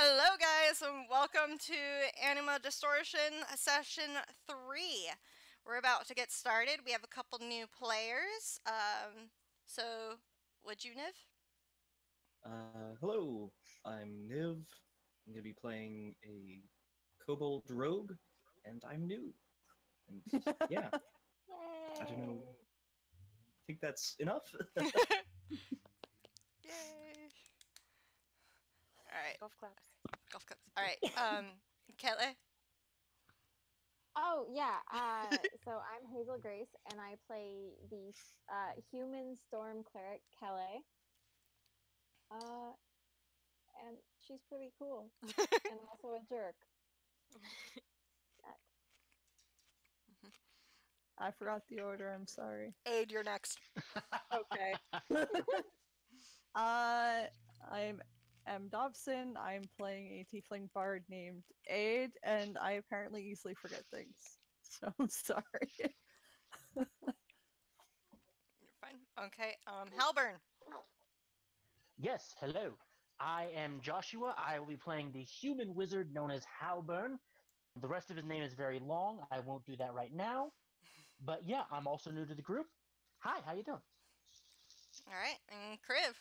Hello guys and welcome to Anima Distortion Session 3. We're about to get started. We have a couple new players. So, would you, Niv? Hello, I'm Niv. I'm gonna be playing a kobold rogue, and I'm new. And yeah, I don't know. I think that's enough. Yay! Alright, Golf claps. golf cups. Alright, Kelly? Oh yeah, so I'm Hazel Grace, and I play the human storm cleric Kelly. And she's pretty cool, and also a jerk. I forgot the order. I'm sorry. Aid, you're next. Okay. I'm M. Dobson. I'm playing a tiefling bard named Aid, and I apparently easily forget things. So I'm sorry. You're fine. Okay, Halburn. Yes, hello. I am Joshua. I will be playing the human wizard known as Halburn. The rest of his name is very long. I won't do that right now. But yeah, I'm also new to the group. Hi, how you doing? Alright, and Kriv.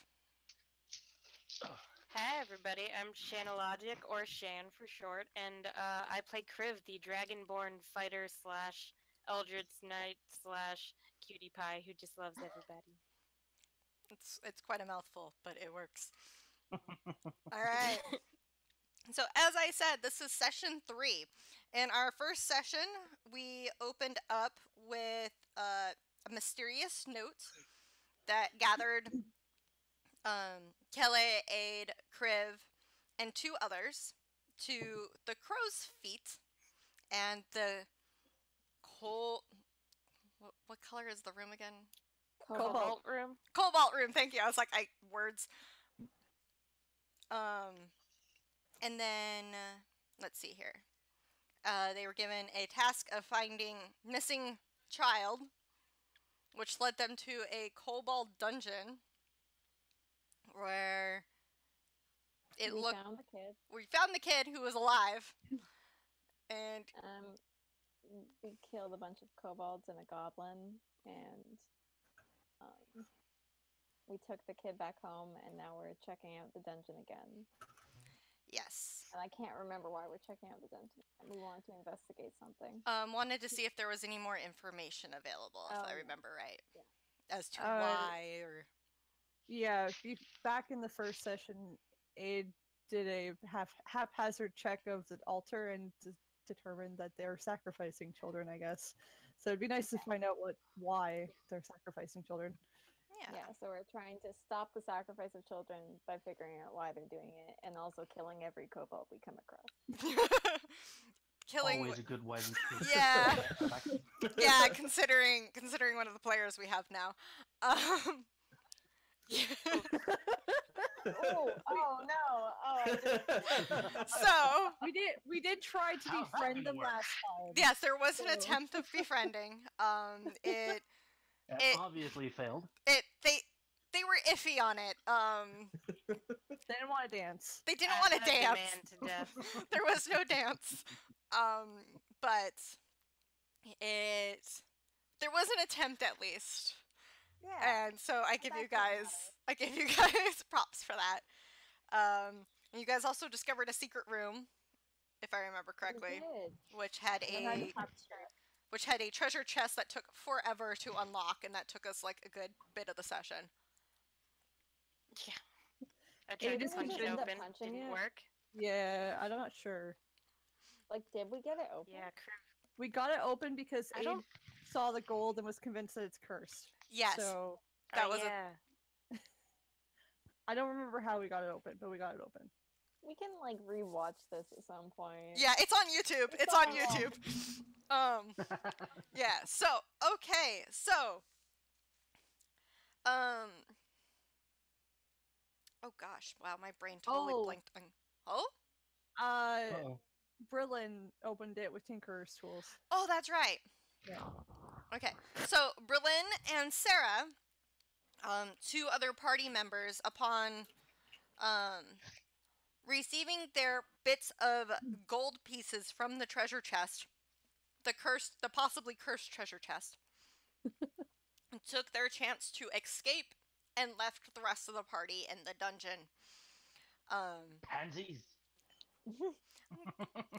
Hi everybody, I'm Shanalogic, or Shan for short, and I play Kriv, the Dragonborn fighter slash Eldritch Knight slash cutie pie who just loves everybody. It's quite a mouthful, but it works. Alright. So as I said, this is session 3. In our first session, we opened up with a mysterious note that gathered Kelle, Aid, Kriv, and 2 others to the Crow's Feet and the what color is the room again? Cobalt room? Cobalt room, thank you. I was like, words. And then, let's see here. They were given a task of finding missing child, which led them to a kobold dungeon where We found the kid. we found the kid who was alive, and We killed a bunch of kobolds and a goblin, and we took the kid back home, and now we're checking out the dungeon again. yes, And I can't remember why we're checking out the dungeon. We wanted to investigate something. wanted to see if there was any more information available, if I remember right, yeah. as to why or. Yeah, back in the first session, Aid did a haphazard check of the altar and determined that they're sacrificing children, I guess. So it'd be nice to find out why they're sacrificing children. Yeah, so we're trying to stop the sacrifice of children by figuring out why they're doing it, and also killing every kobold we come across. Killing. Always a good way to Yeah. Yeah, considering one of the players we have now. Oh no! So we did try to befriend them last time. yes, there was an attempt of befriending. It obviously failed. They were iffy on it. They didn't want to dance. They didn't want to dance. Man to death. There was no dance. But there was an attempt at least. Yeah. And so I give you guys props for that. And you guys also discovered a secret room, if I remember correctly, which had a treasure chest that took forever to unlock, and that took us like a good bit of the session. Yeah. I tried to punch it open, punching didn't it? work. Yeah, I'm not sure. Like, did we get it open? Yeah, Kriv. We got it open because I Aid don't- saw the gold and was convinced that it's cursed. Yes, So that was yeah. I don't remember how we got it open, but we got it open. We can like rewatch this at some point. Yeah, it's on YouTube. It's on YouTube. Yeah. So okay. So. Oh gosh! Wow, my brain totally blanked. Oh. Brillin opened it with Tinkerer's tools. Oh, that's right. Yeah. Okay. So Berlin and Sarah, 2 other party members, upon Receiving their bits of gold pieces from the treasure chest, the possibly cursed treasure chest, took their chance to escape and left the rest of the party in the dungeon. Pansies.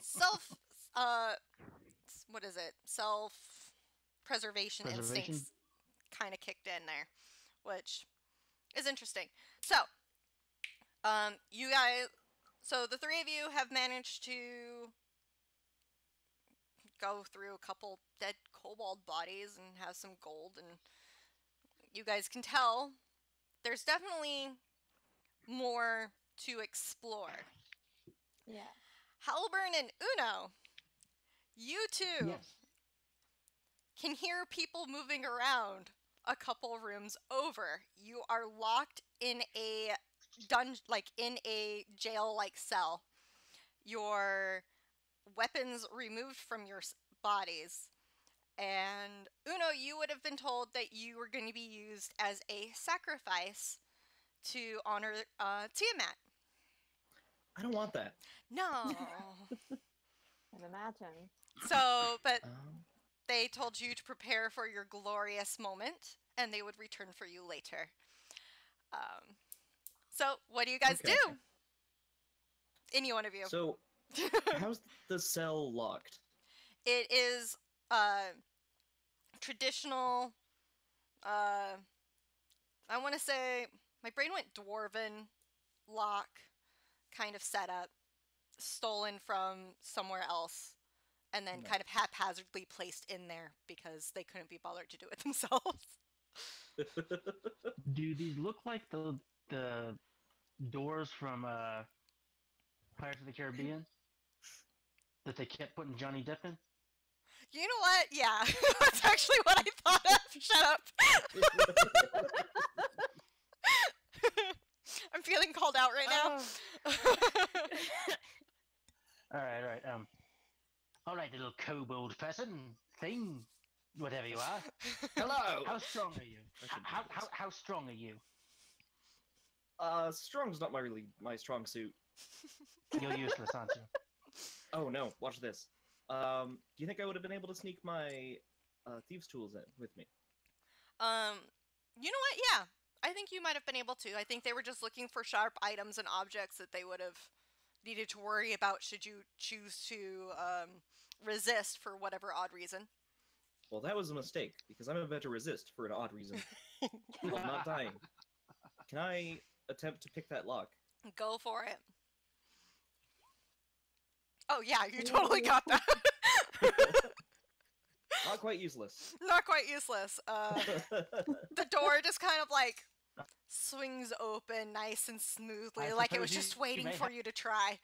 Self, what is it? Self-preservation instincts kind of kicked in there, which is interesting. So, you guys, so the three of you have managed to go through a couple dead kobold bodies and have some gold, and you guys can tell there's definitely more to explore. Yeah. Halburn and Uno, you two Yes. can hear people moving around a couple rooms over. You are locked in a in a jail-like cell. Your weapons removed from your bodies. And Uno, you would have been told that you were going to be used as a sacrifice to honor Tiamat. I don't want that. No. I'd imagine. So, but Um, they told you to prepare for your glorious moment, and they would return for you later. So, what do you guys Okay. do? Any one of you. so, how's the cell locked? It is traditional. I want to say my brain went dwarven lock kind of setup, stolen from somewhere else, and then kind of haphazardly placed in there because they couldn't be bothered to do it themselves. Do these look like the doors from Pirates of the Caribbean that they kept putting Johnny Depp in? You know what? Yeah, that's actually what I thought of. Shut up. I'm feeling called out right now. All right. All right, little kobold person, thing, whatever you are. Hello. How strong are you? How strong are you? Strong's not my strong suit. You're useless, aren't you? Oh no! Watch this. Do you think I would have been able to sneak my thieves' tools in with me? You know what? Yeah, I think you might have been able to. I think they were just looking for sharp items and objects that they would have needed to worry about should you choose to resist for whatever odd reason. Well, that was a mistake because I'm about to resist for an odd reason. I'm not dying. Can I attempt to pick that lock? Go for it. Oh yeah, you totally got that. Not quite useless. Not quite useless. The door just kind of like swings open nice and smoothly, I like it was suppose just you waiting may for have- you to try.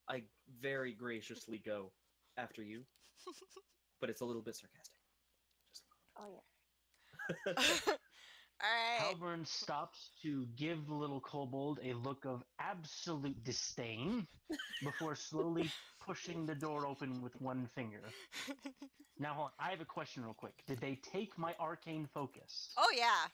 I very graciously go after you, but it's a little bit sarcastic. Oh yeah. Alright. Halburn stops to give the little kobold a look of absolute disdain before slowly pushing the door open with one finger. Now, hold on, I have a question real quick. Did they take my arcane focus? Oh yeah.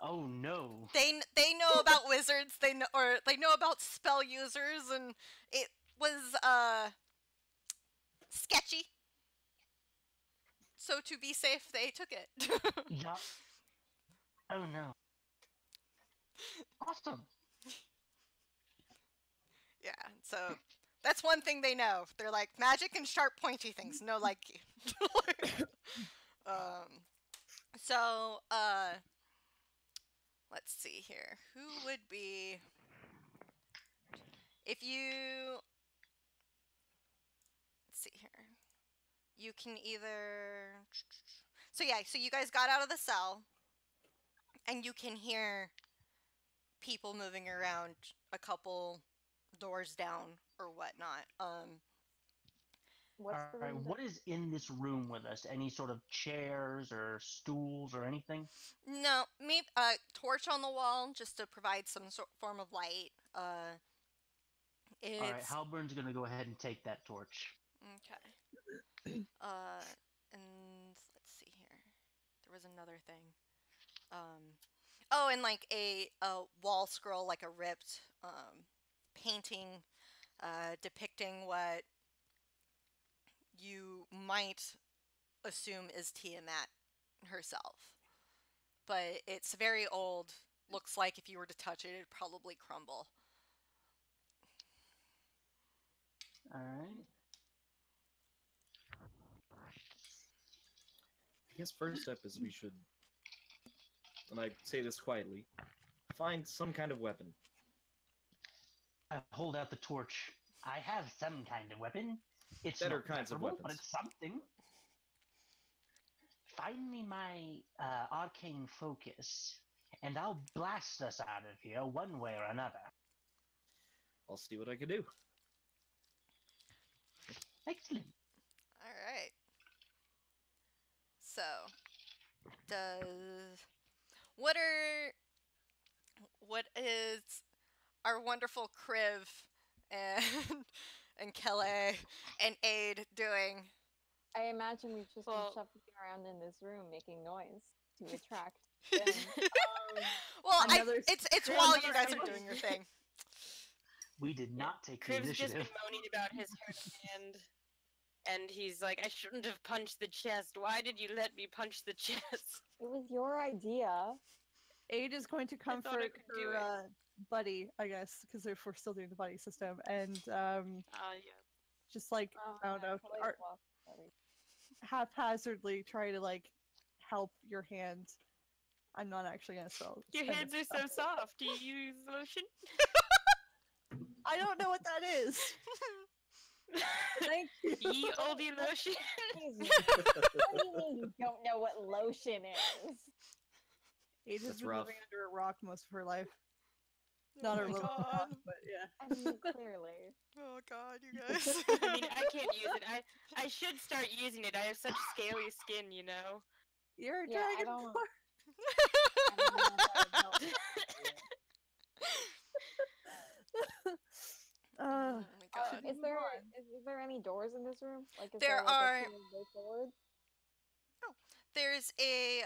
Oh no. They know about wizards, they know about spell users, and it was sketchy. So to be safe, they took it. Yeah. Oh no. Awesome. Yeah, so that's one thing they know. They're like magic and sharp pointy things. No like so let's see here. Who would be if you let's see here. You can either so yeah, so you guys got out of the cell and you can hear people moving around a couple doors down or whatnot. What's the Alright, room? what is in this room with us? Any sort of chairs or stools or anything? No, maybe a torch on the wall just to provide some form of light. It's Alright, Halburn's gonna go ahead and take that torch. okay. And let's see here. There was another thing. Oh, and like a wall scroll, like a ripped painting depicting what you might assume is Tiamat herself. But it's very old. Looks like if you were to touch it, it'd probably crumble. All right. I guess first step is we should, and I say this quietly, find some kind of weapon. I hold out the torch. I have some kind of weapon. It's Better not kinds of preferable, but weapons. it's something. Find me my arcane focus, and I'll blast us out of here one way or another. I'll see what I can do. Excellent. All right. So, does what is our wonderful Kriv and and Kelly and Aid doing? I imagine we've just Well- been shuffling around in this room making noise to attract them. Well, Another it's yeah, while you another guys are symbol. doing your thing. We did not take the Crib's just been initiative. moaning about his hurt hand, and he's like, I shouldn't have punched the chest. Why did you let me punch the chest? It was your idea. Aid is going to thought I comfort could do her it. buddy, I guess, because if we're still doing the buddy system, and Yeah. just like I don't know, Kelly's lost buddy. haphazardly try to like help your hand. I'm not actually gonna spell. Your spend hands it. are so soft. Do you use lotion? I don't know what that is. Thank you. Ye olde lotion. Jesus. What do you mean you don't know what lotion is? Aid has That's been rough. living under a rock most of her life. Not a Oh my little God. rock, but yeah. I mean, clearly. Oh God, you guys. I mean, I can't use it. I should start using it. I have such scaly skin, you know. You're a Yeah, I dragon. don't- boy. I don't know if that would help. Oh my God. Is there any doors in this room? Like, is There there like are- a way forward? There's a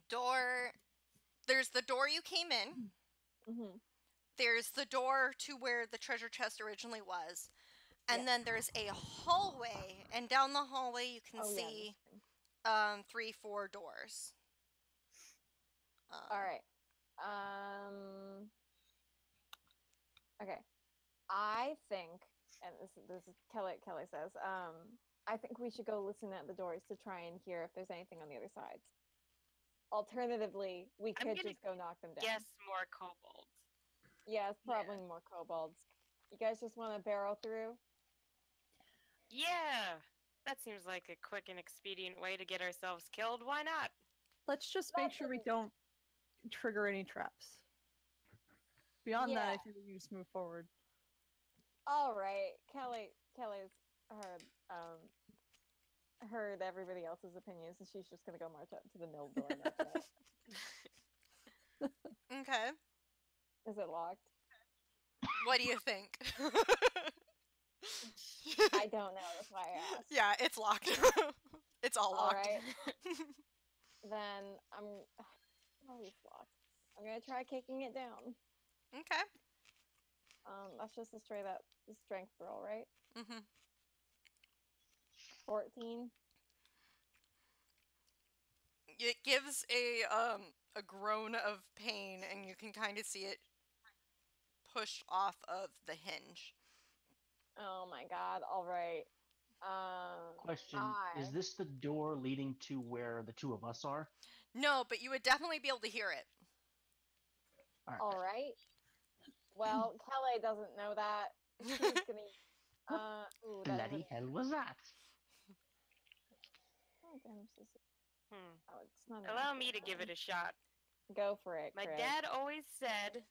door. There's the door you came in. Mm-hmm. There's the door to where the treasure chest originally was. And Yeah. then there's a hallway, and down the hallway you can Oh, yeah, see that's true. 3-4 doors. All right. Okay. I think, and this is Kelly says, I think we should go listen at the doors to try and hear if there's anything on the other sides. Alternatively, we I'm could gonna just go knock them down. Guess more kobolds. Yeah, it's probably more kobolds. You guys just want to barrel through? Yeah, that seems like a quick and expedient way to get ourselves killed. Why not? Let's just make sure we don't trigger any traps. Beyond that, I Yeah. think we can just move forward. All right. Kelly's heard everybody else's opinions, and she's just gonna go march up to the mill door. And knock it. Okay. Is it locked? What do you think? I don't know. That's why I asked. Yeah, it's locked. It's all All locked. right. Then oh, it's locked. I'm gonna try kicking it down. Okay. That's just a straight up strength roll, right? Mhm. 14. It gives a groan of pain, and you can kind of see it pushed off of the hinge. Oh my god. All right. Question: Is I- this the door leading to where the two of us are? No, but you would definitely be able to hear it. All right. Well, Kelly doesn't know that. She's gonna. Ooh, that is Bloody hell was that? Oh, damn, this is- Hmm. oh, it's not. Allow me to give it a shot. Go for it. My Craig. dad always said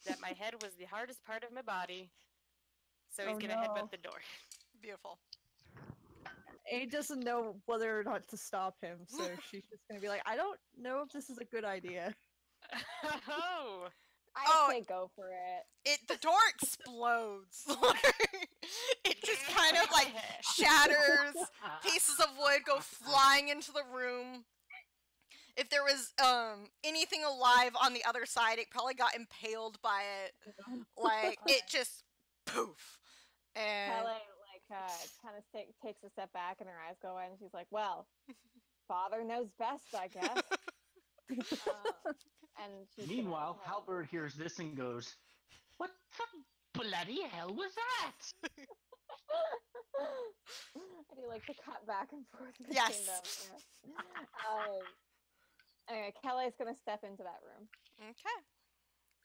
that my head was the hardest part of my body, so he's Oh, gonna no. headbutt the door. Beautiful. Aid doesn't know whether or not to stop him, so she's just gonna be like, I don't know if this is a good idea. Oh, I Oh. say go for it. The door explodes. It just kind of like shatters. Pieces of wood go flying into the room. if there was anything alive on the other side, it probably got impaled by it. Like it just poof. And Kelly kind of takes a step back and her eyes go wide and she's like, "Well, father knows best, I guess." And she's Meanwhile, Halberd hears this and goes, "What the bloody hell was that?" I do like to cut back and forth between Yes. them. Yeah. Anyway, Kelly's gonna step into that room okay.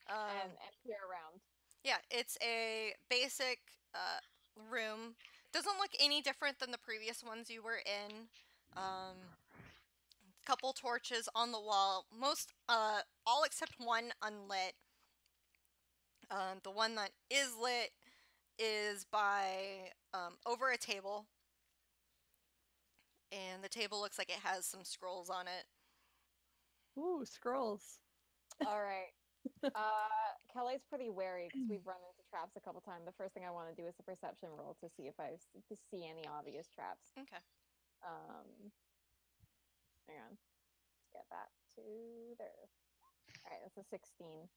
and peer around. Yeah, it's a basic room. Doesn't look any different than the previous ones you were in. Couple torches on the wall. Most, all except one unlit. The one that is lit is by over a table, and the table looks like it has some scrolls on it. Ooh, scrolls. All right. Kelly's pretty wary because we've run into traps a couple times. The first thing I want to do is a perception roll to see if I see any obvious traps. Okay. Hang on. Let's get that to there. All right, that's a 16.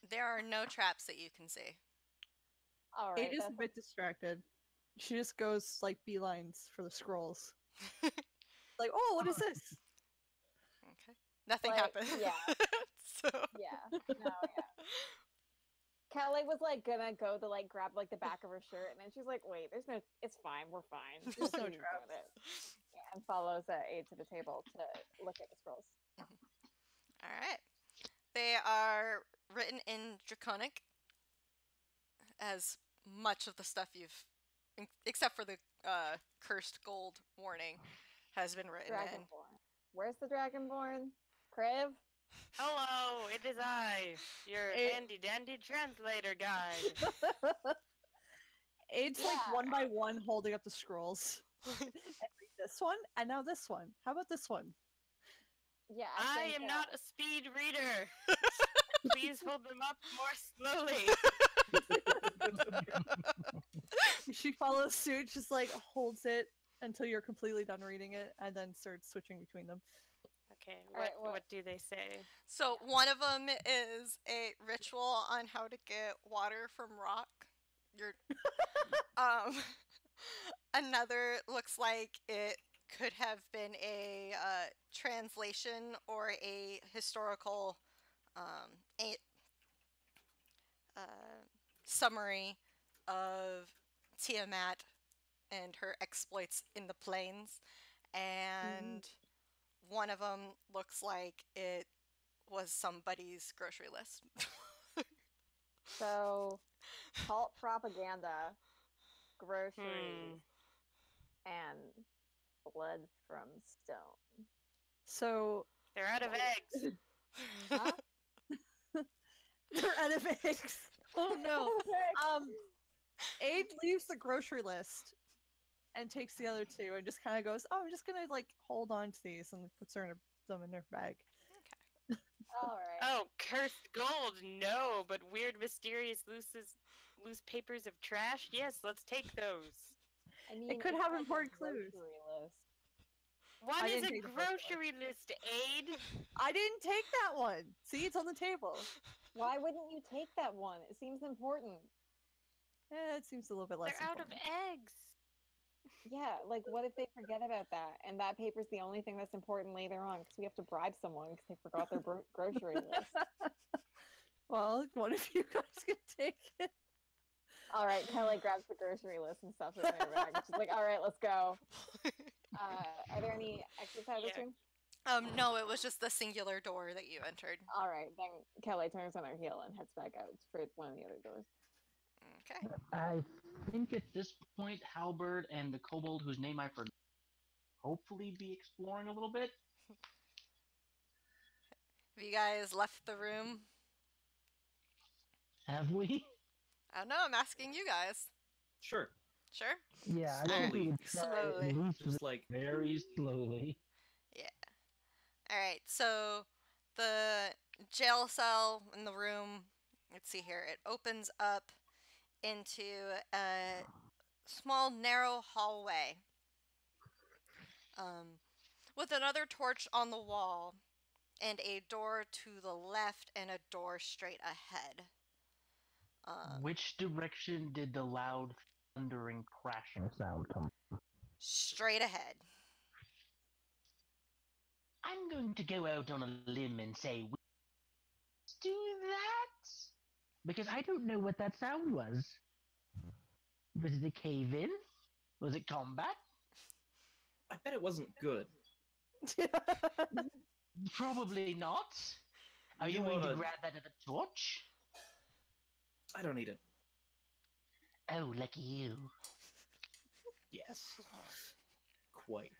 There are no traps that you can see. All right. Kate is a bit distracted. She just goes like beelines for the scrolls. Like, oh, what is this? Okay. Nothing happened. Yeah. So. Yeah. No, yeah. Kelly was like gonna go to like grab like the back of her shirt, and then she's like, "Wait, there's no. It's fine. We're fine. There's no traps." Yeah, and follows Aid to the table to look at the scrolls. All right. They are written in Draconic, as much of the stuff you've, except for the cursed gold warning, has been written in. Dragonborn. Where's the Dragonborn? Kriv? Hello, it is I, your handy dandy translator guide. Aid's like one by one holding up the scrolls. And read this one, and now this one. How about this one? Yeah, I am not a speed reader. Please hold them up more slowly. She follows suit, just like holds it until you're completely done reading it, and then starts switching between them. Okay, Alright, what do they say? So one of them is a ritual on how to get water from rock. Another looks like it could have been a translation or a historical summary of Tiamat and her exploits in the plains, and one of them looks like it was somebody's grocery list. So, cult propaganda, groceries, and blood from stone. So They're out of eggs. Huh? they're out of eggs. Oh no. Aid leaves the grocery list and takes the other two and just kind of goes, "Oh, I'm just gonna like hold on to these," and puts them in her bag. All right. Oh, cursed gold, no, but weird, mysterious, loose papers of trash? Yes, let's take those. I mean, It could it's have like a important clues. grocery list. What I is didn't a take the first one. grocery list, Aid? I didn't take that one. See, it's on the table. Why wouldn't you take that one? It seems important. It seems a little bit less They're out of important. eggs. Yeah, like what if they forget about that and that paper's the only thing that's important later on because we have to bribe someone because they forgot their grocery list. Well, one of you guys can take it. All right, Kelly grabs the grocery list and stuffs it in her bag. She's like, "All right, let's go." Are there any exits out of this Yeah. room? No, it was just the singular door that you entered. All right, then Kelly turns on her heel and heads back out for one of the other doors. Okay. I think at this point, Halberd and the kobold, whose name I forgot, hopefully be exploring a little bit. Have you guys left the room? Have we? I don't know, I'm asking you guys. Sure. Sure? Yeah, I think we would try Slowly. at least Just like very slowly. Alright, so the jail cell in the room, let's see here, it opens up into a small, narrow hallway. with another torch on the wall, and a door to the left and a door straight ahead. Which direction did the loud thundering crashing sound come? Straight ahead. I'm going to go out on a limb and say, let's do that? Because I don't know what that sound was. Was it a cave in? Was it combat? I bet it wasn't good. Probably not. Are you going to grab that as a torch? I don't need it. Oh, lucky you. Yes. Quite.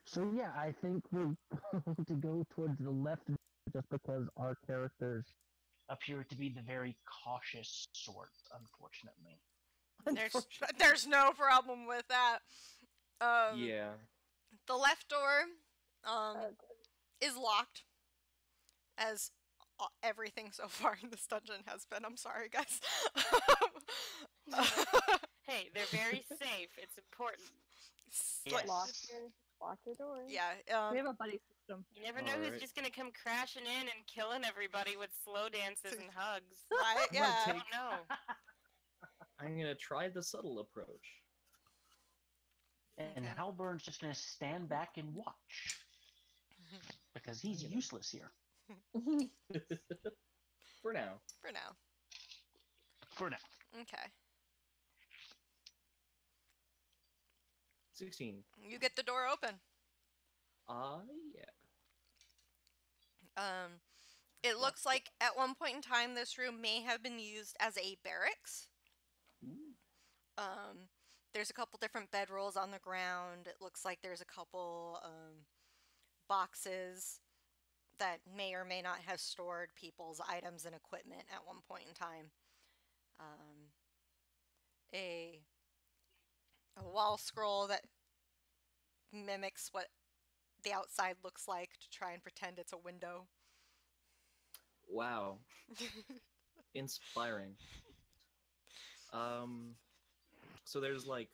So yeah, I think we're going to go towards the left just because our characters appear to be the very cautious sort, unfortunately. There's no problem with that. Yeah. The left door is locked, as everything so far in this dungeon has been. I'm sorry, guys. Hey, they're very safe. It's important. Yes. Lock your doors. Yeah. We have a buddy system. You never know who's Alright. just gonna come crashing in and killing everybody with slow dances and hugs. Right? I'm gonna Yeah. I take- don't know. I'm gonna try the subtle approach. And Okay. Halburn's just going to stand back and watch. Because he's useless here. For now. For now. For now. Okay. 16. You get the door open. Yeah. It looks like at one point in time this room may have been used as a barracks. Ooh. There's a couple different bedrolls on the ground. It looks like there's a couple boxes that may or may not have stored people's items and equipment at one point in time. A wall scroll that mimics what the outside looks like to try and pretend it's a window. Wow. Inspiring. So there's like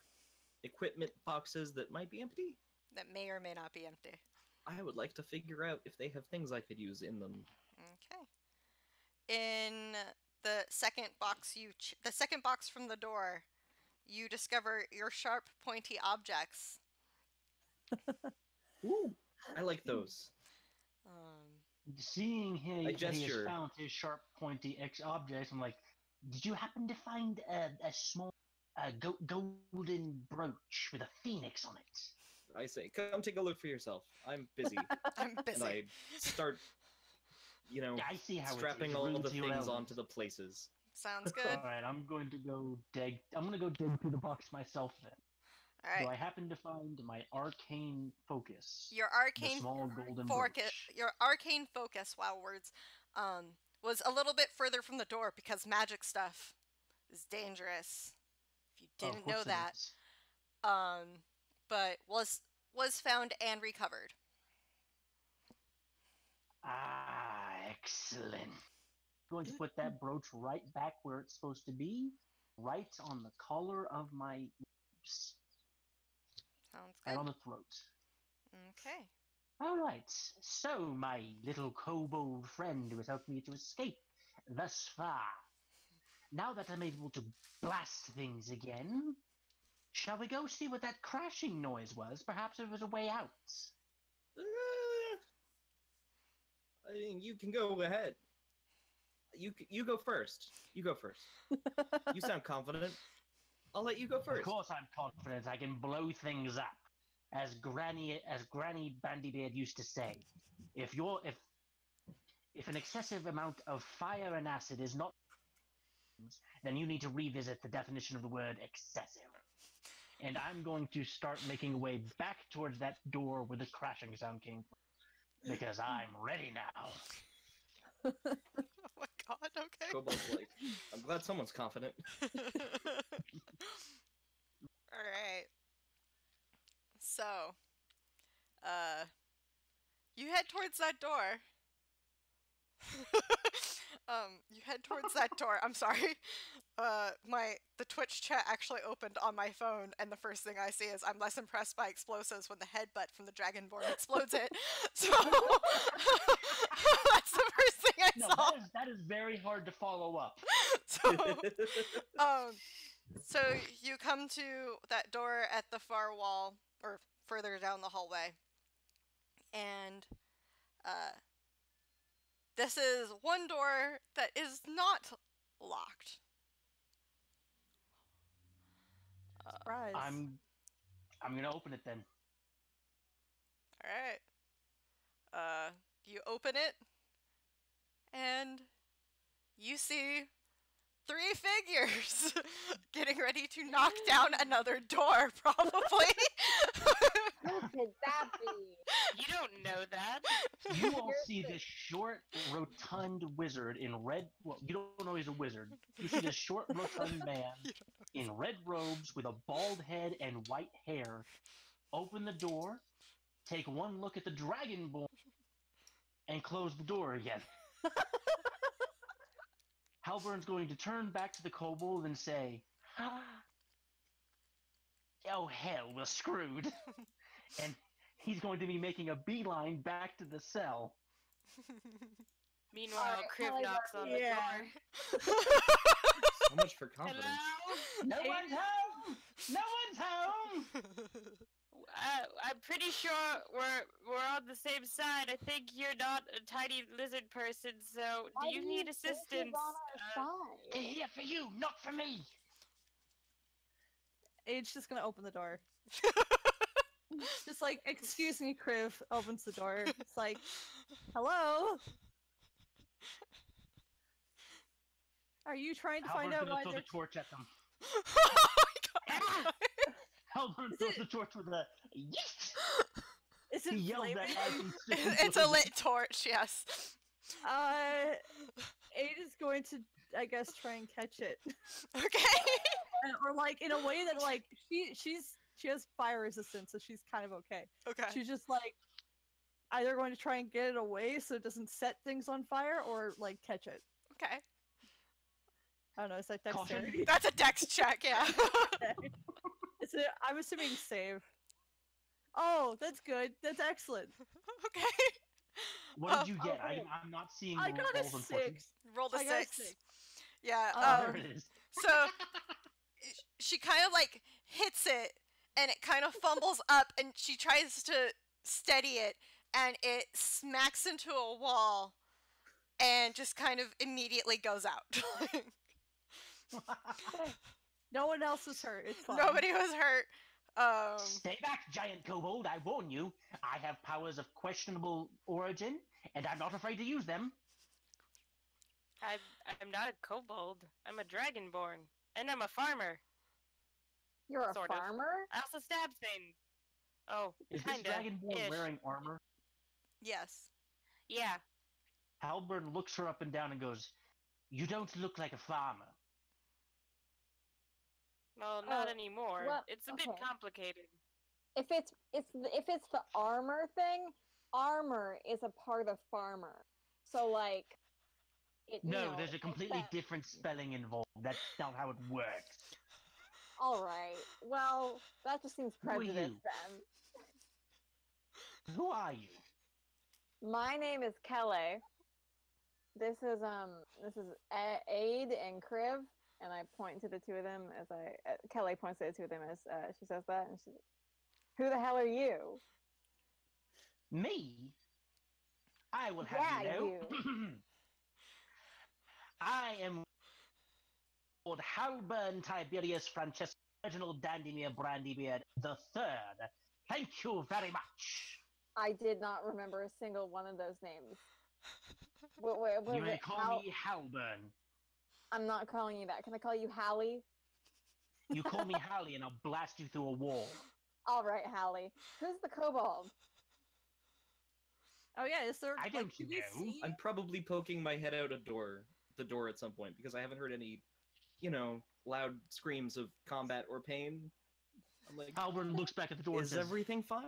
equipment boxes that might be empty. That may or may not be empty. I would like to figure out if they have things I could use in them. Okay. In the second box, the second box from the door, you discover your sharp, pointy objects. Ooh, I like those. Seeing him, I he has gesture. found his sharp, pointy object, I'm like, did you happen to find a small golden brooch with a phoenix on it? I say, come take a look for yourself. I'm busy. I'm And busy. I start, Yeah, I see how strapping it's all rude the to your things elders. onto the places. Sounds good. All right, I'm going to go dig. I'm going to go dig through the box myself then. All right. Do I happen to find my arcane focus? Your The arcane small golden focus, brooch. your arcane focus, wow words, was a little bit further from the door because magic stuff is dangerous. If you Of didn't course know it that, is. but was found and recovered. Ah, excellent. Going to put that brooch right back where it's supposed to be, right on the collar of my lips, Sounds right good. on the throat. Okay. All right. So, my little kobold friend who has helped me to escape thus far. Now that I'm able to blast things again, shall we go see what that crashing noise was? Perhaps there was a way out. I mean, you can go ahead. You go first. You go first. You sound confident. I'll let you go Of first. course, I'm confident I can blow things up, as Granny Bandybeard used to say. If an excessive amount of fire and acid is not, then you need to revisit the definition of the word excessive. And I'm going to start making a way back towards that door where the crashing sound came from, because I'm ready now. Oh my god. Okay. Kobold's like, I'm glad someone's confident. All right. So, you head towards that door. You head towards that door. I'm sorry. the Twitch chat actually opened on my phone, and the first thing I see is I'm less impressed by explosives when the headbutt from the Dragonborn explodes it. So that's the first thing I No, saw. that is very hard to follow up. So, so you come to that door at the far wall, or further down the hallway, and this is one door that is not locked. Surprise. I'm gonna open it then. All right. You open it, and you see 3 figures getting ready to knock down another door, probably. Who could that be? You don't know that. You all see this short, rotund wizard in red. Well, you don't know he's a wizard. You see this short, rotund man in red robes with a bald head and white hair open the door, take one look at the Dragonborn, and close the door again. Halbern's going to turn back to the kobold and say, "Oh hell, we're screwed." And he's going to be making a beeline back to the cell. Meanwhile, Alright, Kriv Kelly, knocks on the yeah. door. So much for confidence. Hello? No one's home! No one's home! I'm pretty sure we're on the same side. I think you're not a tiny lizard person, so Why do you need think he's assistance? on our They're side? here for you, not for me. Age's just gonna open the door. Just like, excuse me, Kriv opens the door. It's like, hello? Are you trying to find Halbern's out gonna why throw they're... the torch at them. Oh my god. Halbern throws the torch with a yes! Is He it yells that flaming? as he sticks It's a lit torch, yes. Aid is going to, I guess, try and catch it. Okay. Or like, in a way that like, she has fire resistance, so she's kind of okay. Okay. She's just like, either going to try and get it away so it doesn't set things on fire, or like catch it. Okay. I don't know, is that Caution. dexterity? That's a dex check, yeah. Okay. I'm assuming save. Oh, that's good. That's excellent. Okay. What did you get? okay. I'm not seeing I the got a rolls, unfortunately. 6. Rolled a I got a 6. 6. Yeah. Oh, there it is. So she kind of like hits it, and it kind of fumbles up, and she tries to steady it, and it smacks into a wall, and just kind of immediately goes out. No one else was hurt. It's fine. Nobody was hurt. Stay back, giant kobold, I warn you. I have powers of questionable origin, and I'm not afraid to use them. I'm not a kobold. I'm a dragonborn, and I'm a farmer. You're a Sort of. farmer? I also stab things. Oh, Is this kinda. Dragonborn ish. wearing armor? Yes. Yeah. Halberd looks her up and down and goes, "You don't look like a farmer." Well, not Oh, anymore. well, It's a bit okay. complicated. If it's the armor thing, armor is a part of farmer. So like, it. No, there's a it's completely that- different spelling involved. That's not how it works. All right. Well, that just seems Who are prejudiced you? then. Who are you? My name is Kelly. This is Aid and Kriv, and I point to the two of them as Kelly points to the two of them as she says that, and she's, "Who the hell are you?" Me? I will have Yeah, you know. I am Lord Halburn Tiberius Francesco Reginald Dandymere Brandybeard the Third. Thank you very much. I did not remember a single one of those names. Was You may it call me Halburn. I'm not calling you that. Can I call you Hallie? You call me Hallie and I'll blast you through a wall. All right, Hallie. Who's the kobold? Oh yeah, is there? I like, don't can we know. see? I'm probably poking my head out the door at some point, because I haven't heard any, loud screams of combat or pain. I'm like, Halburn looks back at the door and is says, everything fine?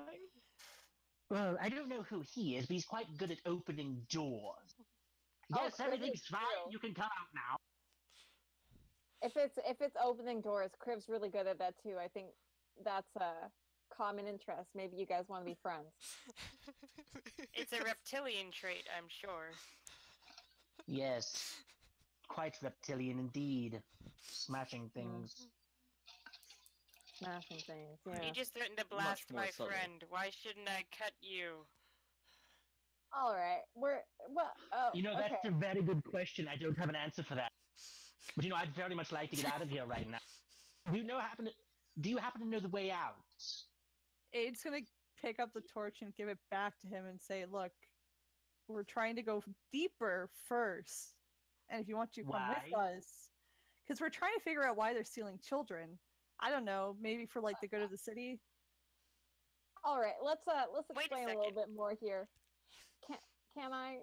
"Well, I don't know who he is, but he's quite good at opening doors. Oh, Yes, Chris everything's is fine. true. You can come out now." If it's opening doors, Crib's really good at that too. I think that's a common interest. Maybe you guys want to be friends. It's a reptilian trait, I'm sure. Yes, quite reptilian indeed. Smashing things. Smashing things. Yeah. You just threatened to Much blast more my subtle. friend. Why shouldn't I cut you? All right. You know, okay. that's a very good question. I don't have an answer for that. But I'd very much like to get out of here right now. Do you happen to know the way out? Aid's gonna pick up the torch and give it back to him and say, "Look, we're trying to go deeper first, and if you want to come with Why? us, because we're trying to figure out why they're stealing children. I don't know, maybe for like the good of the city." All right. Let's Wait a explain a little second. bit more here. Can I?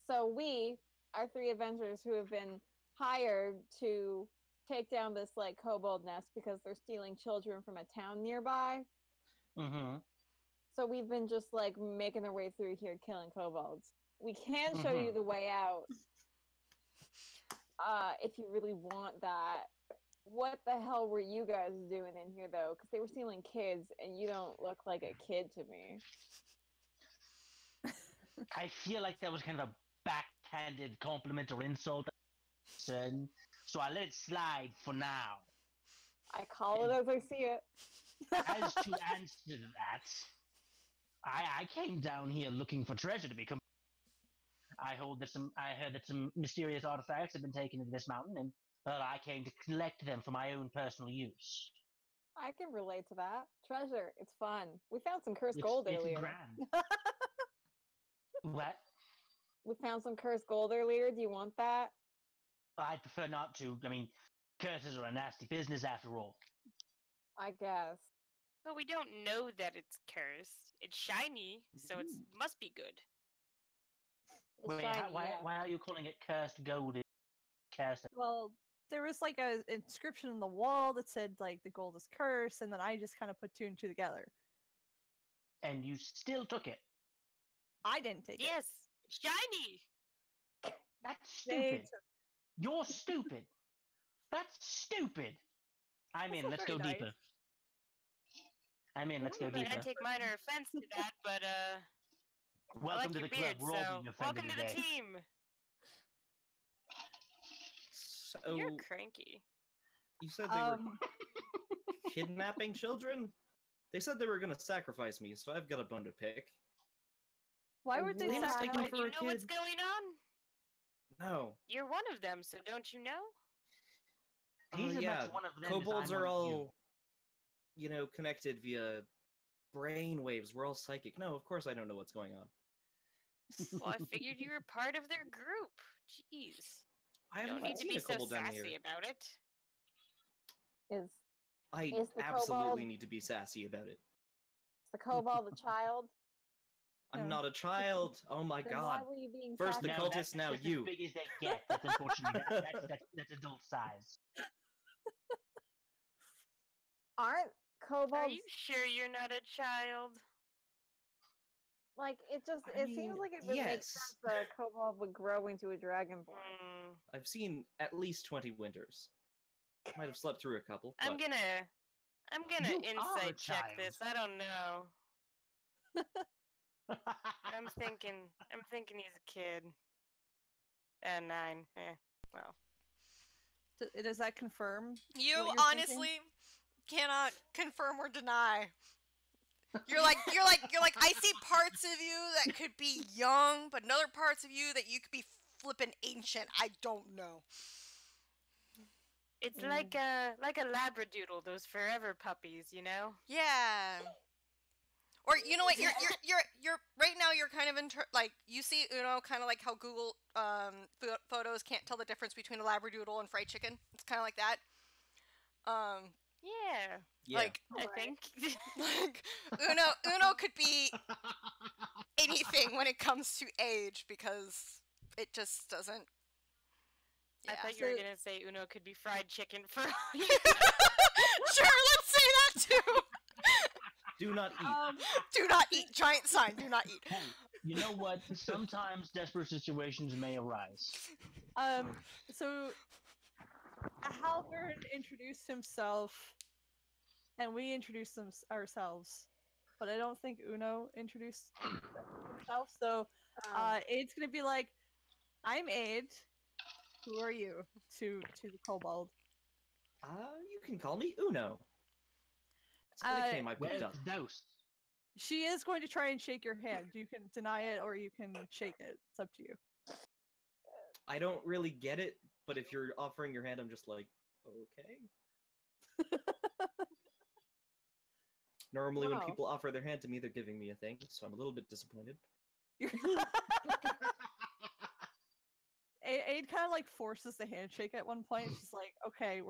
So we are three Avengers who have been hired to take down this like kobold nest because they're stealing children from a town nearby. Mm-hmm. So we've been just like making our way through here killing kobolds. We can show you the way out. If you really want that. What the hell were you guys doing in here though? Because they were stealing kids and you don't look like a kid to me. I feel like that was kind of a backhanded compliment or insult. So I let it slide for now. I call it as I see it. As to answer that, I came down here looking for treasure to become. I heard that some mysterious artifacts have been taken into this mountain, and I came to collect them for my own personal use. I can relate to that. Treasure, it's fun. We found some cursed It's, gold it's earlier. grand. What? We found some cursed gold earlier. Do you want that? I'd prefer not to. I mean, curses are a nasty business after all. I guess. But we don't know that it's cursed. It's shiny, so it must be good. It's Wait, shiny, why yeah. are you calling it cursed gold? Cursed. Well, there was like a inscription on the wall that said like the gold is cursed, and then I just kind of put two and two together. And you still took it. I didn't take it. Yes, shiny. That's They stupid. took- You're stupid. That's stupid. I'm in. not Let's very go nice. deeper. I'm in. Let's go I deeper. take minor offense to that, but I Welcome like to your the club. beard, We're all so being offended welcome to the today. team. So You're cranky. you said they were kidnapping children? They said they were gonna sacrifice me, so I've got a bone to pick. Why would they They What? mistake me But for you a know what's kid. going on? No. You're one of them, so don't you know? He's as yeah, much one of them as kobolds I'm are one of you. all, connected via brain waves. We're all psychic. No, of course I don't know what's going on. Well, I figured you were part of their group. Jeez. I You don't haven't need to seen be a so kobold down sassy here. about it. Is I Is the absolutely kobold- need to be sassy about it. the kobold a child? I'm No. not a child. Oh my Then god. why were you being First the sassy? No, cultists, that's now just you. as big as they get. That's unfortunately that's adult size. Aren't Are kobolds you sure you're not a child? like it I seems mean, like it would make yes. sense that a kobold would grow into a dragonborn. Hmm. I've seen at least 20 winters. Might have slept through a couple. I'm but gonna You are a insight check child. this. I don't know. I'm thinking he's a kid. 9. Well. Does that confirm? You what you're honestly cannot confirm or deny. You're like I see parts of you that could be young, but in other parts of you that you could be flippin' ancient. I don't know. It's like a labradoodle, those forever puppies, you know? Yeah. Or you know what? You're right now. You're kind of like you see kind of like how Google photos can't tell the difference between a labradoodle and fried chicken. It's kind of like that. Yeah. yeah. Like I think. like Uno could be anything when it comes to age because it just doesn't. I Yeah. thought you were gonna say Uno could be fried chicken for. Sure, let's say that too. Do not eat. Do not eat. Giant sign. Do not eat. Hey, you know what? Sometimes desperate situations may arise. So Halvern introduced himself, and we introduced ourselves, but I don't think Uno introduced himself. So Aid's gonna be like, "I'm Aid. Who are you?" to the kobold. You can call me Uno. It's a nickname I picked Where's up. Dose? She is going to try and shake your hand. You can deny it or you can shake it. It's up to you. I don't really get it, but if you're offering your hand, I'm just like, okay. Normally, when Wow. people offer their hand to me, they're giving me a thing, so I'm a little bit disappointed. Aid kind of like forces the handshake at one point. She's like, "Okay,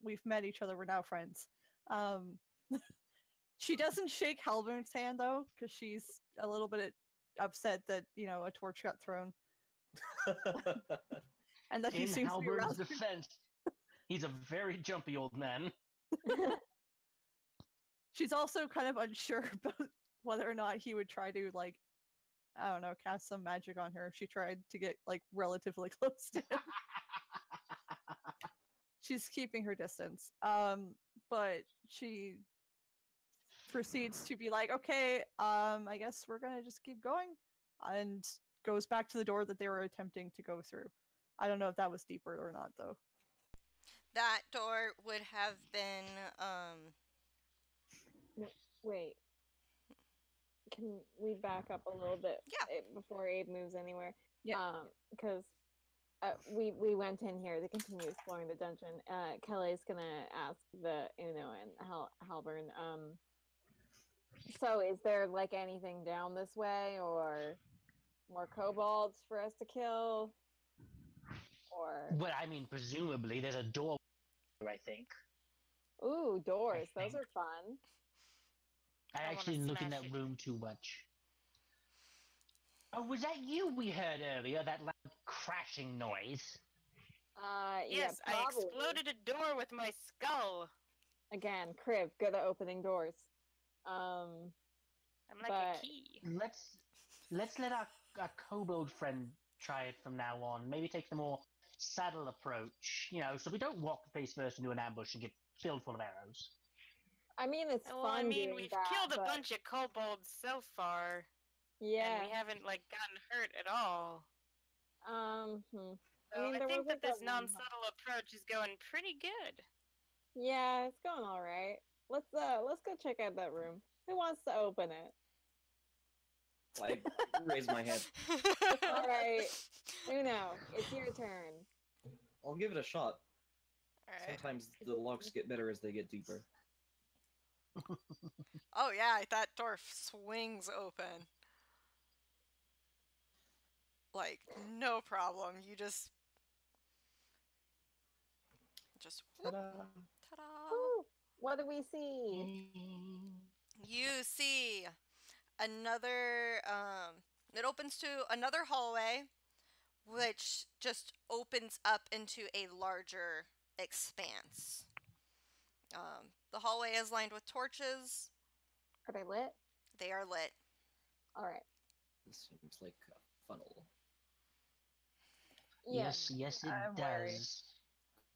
we've met each other. We're now friends." She doesn't shake Halvern's hand though, because she's a little bit upset that a torch got thrown, and that he In seems to be Halberd's rather. defense, he's a very jumpy old man. She's also kind of unsure about whether or not he would try to I don't know, cast some magic on her if she tried to get relatively close to him. She's keeping her distance. But she proceeds to be like, "Okay, I guess we're gonna just keep going," and goes back to the door that they were attempting to go through. I don't know if that was deeper or not, though. That door would have been Wait. Can we back up a little bit? Yeah. Before Abe moves anywhere. Yeah. Because we went in here to continue exploring the dungeon. Kelly's gonna ask the Uno and Halbern. So is there anything down this way, or more kobolds for us to kill, or? Well, I mean, presumably there's a door. I think. Ooh, doors. Those think. are fun. I I actually wanna look in smash that it. room too much. Oh, was that you we heard earlier? That loud crashing noise? Yes, yeah, I probably. exploded a door with my skull. Again, Kriv, good at opening doors. I'm like But- a key. Let's let our kobold friend try it from now on. Maybe take the more saddle approach, so we don't walk face first into an ambush and get filled full of arrows. I mean, it's Well, fun I mean, doing we've that, killed a but- bunch of kobolds so far, Yeah. and we haven't gotten hurt at all. So So I there think was that this a- non-subtle approach is going pretty good. Yeah, it's going all right. Let's go check out that room. Who wants to open it? I raise my hand. All right, Uno, it's your turn. I'll give it a shot. Alright. Sometimes the locks get better as they get deeper. Oh yeah, that door swings open. No problem. You just whoop, Ta-da! ta-da. Woo! What do we see? You see another it opens to another hallway which just opens up into a larger expanse. The hallway is lined with torches. Are they lit? They are lit. All right. This seems like a funnel. Yeah. Yes, it I'm wary. does.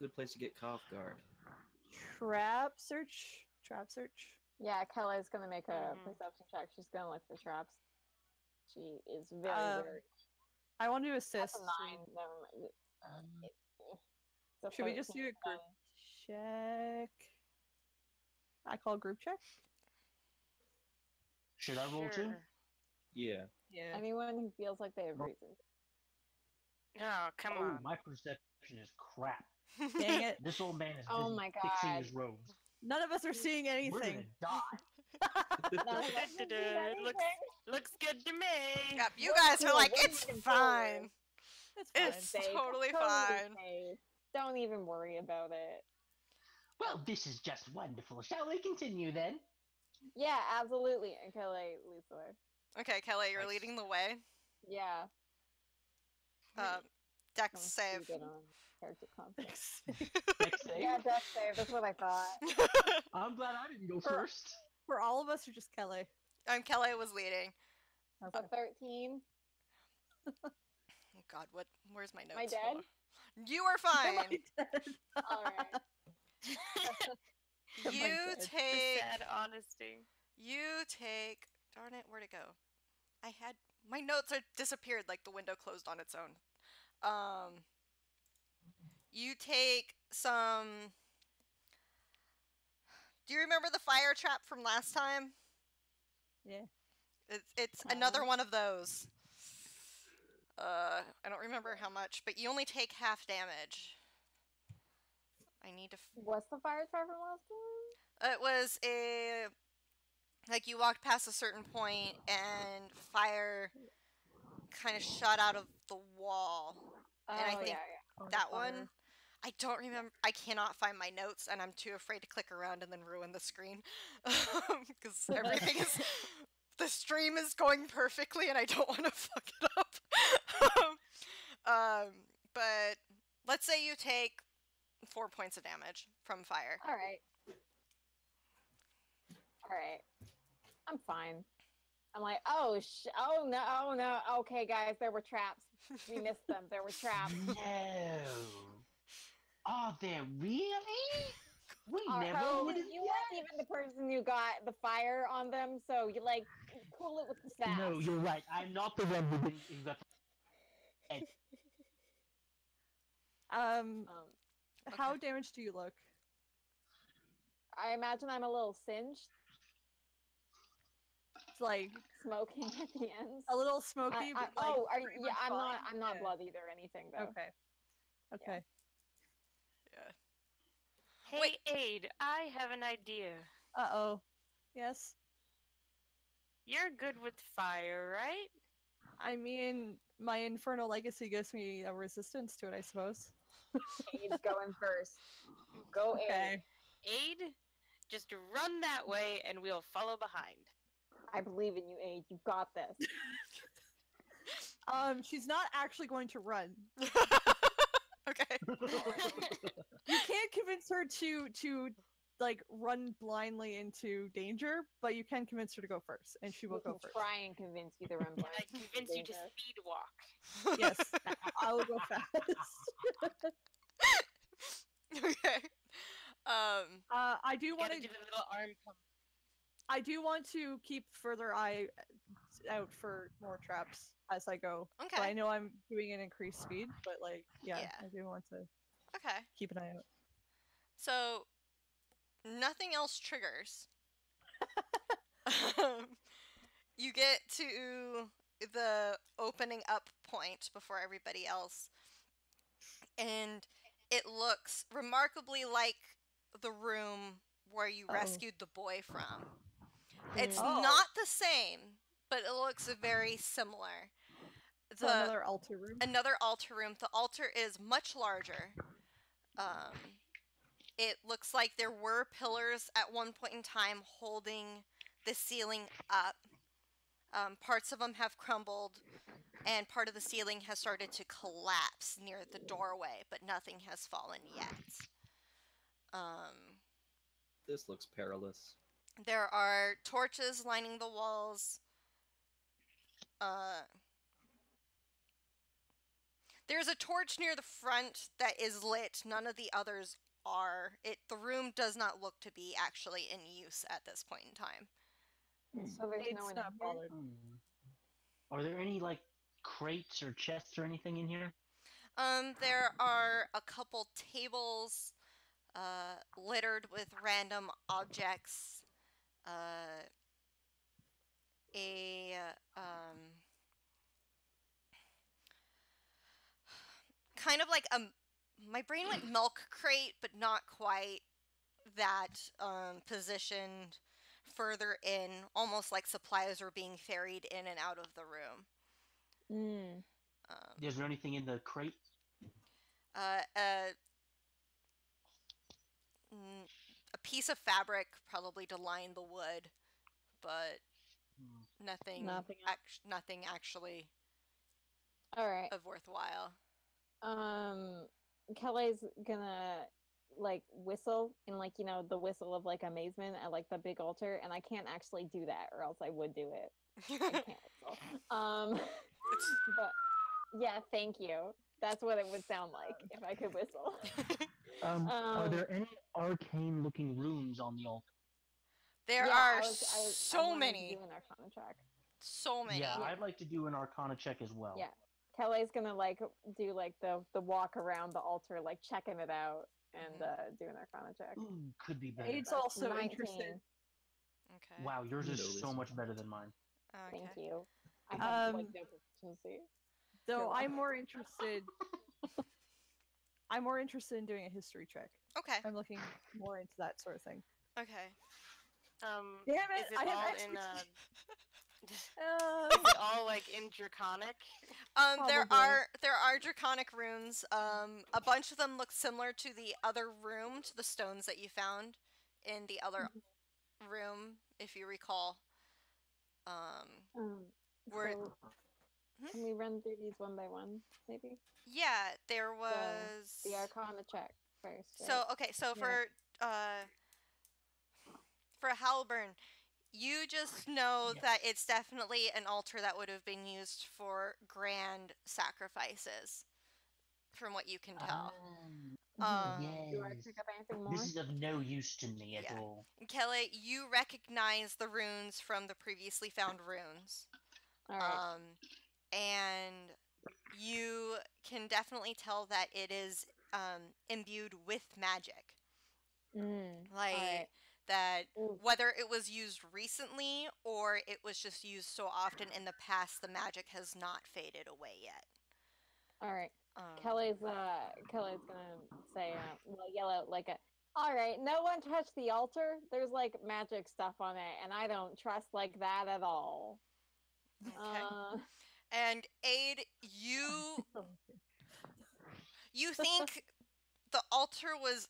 Good place to get off guard. Trap search. Yeah, Kelly's gonna make a Mhm. perception check. She's gonna look for traps. She is very, Um, very. I want to That's assist. a 9. Never mind. It's a Should we just do 13, a group check? I call group check. Should I roll too? Sure. Yeah. Yeah. Anyone who feels like they have Roll. reason. Oh, come Oh, on. my perception is crap. Dang it! This old man is Oh busy my fixing God. his robes. None of us are seeing We're anything. gonna die. It looks good to me. Yep, you guys are like, What it's looking fine. It's fine. It's totally fine. safe. Don't even worry about it. Well, this is just wonderful. Shall we continue then? Yeah, absolutely. And Kelly leads the way. Okay, Kelly, you're Nice. leading the way. Yeah. Dex I'm save. stupid on character context. Next thing. Yeah, dex save. That's what I thought. I'm glad I didn't go For- first. For all of us, or just Kelly? Kelly was leading. A 13. Oh God, where's my notes? Am I Hold dead? on. You are Am I fine. dead? All right. Am I You dead? The take. sad honesty. You take. Darn it, where'd it go? I had. My notes are disappeared like the window closed on its own. You take some. Do you remember the fire trap from last time? Yeah. It's another one of those. I don't remember how much, but you only take half damage. I need to. What's the fire trap from last time? It was a. Like you walked past a certain point and fire kind of shot out of the wall. Oh, And I think yeah. that one. I don't remember. I cannot find my notes, and I'm too afraid to click around and then ruin the screen because everything is. The stream is going perfectly, and I don't want to fuck it up. But let's say you take 4 points of damage from fire. All right. All right. I'm fine. I'm like, oh no. Okay, guys, there were traps. We missed them. There were traps. No. Are there really? We never Oh, would have. you weren't even the person who got the fire on them, so you like cool it with the sass. No, you're right. I'm not the one who got. How damaged do you look? I imagine I'm a little singed, It's like smoking at the ends. a little smoky, but like pretty much I'm fine. not Yeah. bloodied or anything though. Okay. Okay. Yeah. Hey, Wait. Aid, I have an idea. Uh-oh. Yes. You're good with fire, right? I mean, my Infernal Legacy gives me a resistance to it, I suppose. Aid's going first. Go Aid. Okay. Aid, just run that way and we'll follow behind. I believe in you, Aid. You got this. She's not actually going to run. Okay. You can't convince her to like run blindly into danger, but you can convince her to go first, and she will We go can first. try and convince you to run blind. I convince you to Danger. speed walk. Yes, I will go fast. Okay. I do want Gotta to. do the little arm pump. I do want to keep further eye out for more traps as I go. Okay. But I know I'm doing an increased speed, but like, yeah, Yeah. I do want to Okay. keep an eye out. So nothing else triggers. You get to the opening up point before everybody else, and it looks remarkably like the room where you Uh-oh. rescued the boy from. It's Oh. not the same, but it looks very similar. So another altar room. Another altar room. The altar is much larger. It looks like there were pillars at one point in time holding the ceiling up. Parts of them have crumbled, and part of the ceiling has started to collapse near the doorway, but nothing has fallen yet. This looks perilous. There are torches lining the walls. There's a torch near the front that is lit. None of the others are. The room does not look to be actually in use at this point in time. So there's It's no one not in here? bothered. Are there any like crates or chests or anything in here? There are a couple tables littered with random objects. Kind of like my brain went milk crate, but not quite that positioned further in, almost like supplies were being ferried in and out of the room. Is there anything in the crate? A piece of fabric, probably to line the wood, but nothing actually All right. of worthwhile. Kelly's gonna like whistle in like the whistle of like amazement at like the big altar, and I can't actually do that, or else I would do it. I can't whistle. But yeah, thank you. That's what it would sound like if I could whistle. Are there any arcane-looking runes on the altar? There Yeah, are I so wanted many. to do an Arcana check. So many. Yeah, Yeah. I'd like to do an Arcana check as well. Yeah. Kelly's gonna like do like the walk around the altar, like checking it out and do an Arcana check. Ooh, could be better. It's That's also 19. interested. Okay. Wow, yours is Kudos. so much better than mine. Okay. Thank you. I have like Um, no proficiency. Though You're I'm more interested. I'm more interested in doing a history check. Okay. I'm looking more into that sort of thing. Okay. Damn it! Is it I have all in expertise. is it all like in Draconic? There Probably. are draconic runes. A bunch of them look similar to the other room, to the stones that you found in the other room, if you recall. Were So can we run through these one by one, maybe? yeah, there was So, the Arcana check first. Right? So okay, so for Halburn, you just know Yes. that it's definitely an altar that would have been used for grand sacrifices, from what you can tell. Do I Yes. pick up anything more? This is of no use to me at Yeah. all. And Kelly, you recognize the runes from the previously found runes. All right. And you can definitely tell that it is imbued with magic. Like Alright. that Ooh. whether it was used recently or it was just used so often in the past, the magic has not faded away yet. All right. Kelly's gonna say, well, yell out like a, all right, no one touch the altar. There's like magic stuff on it, and I don't trust like that at all. Okay. And Aid, you think the altar was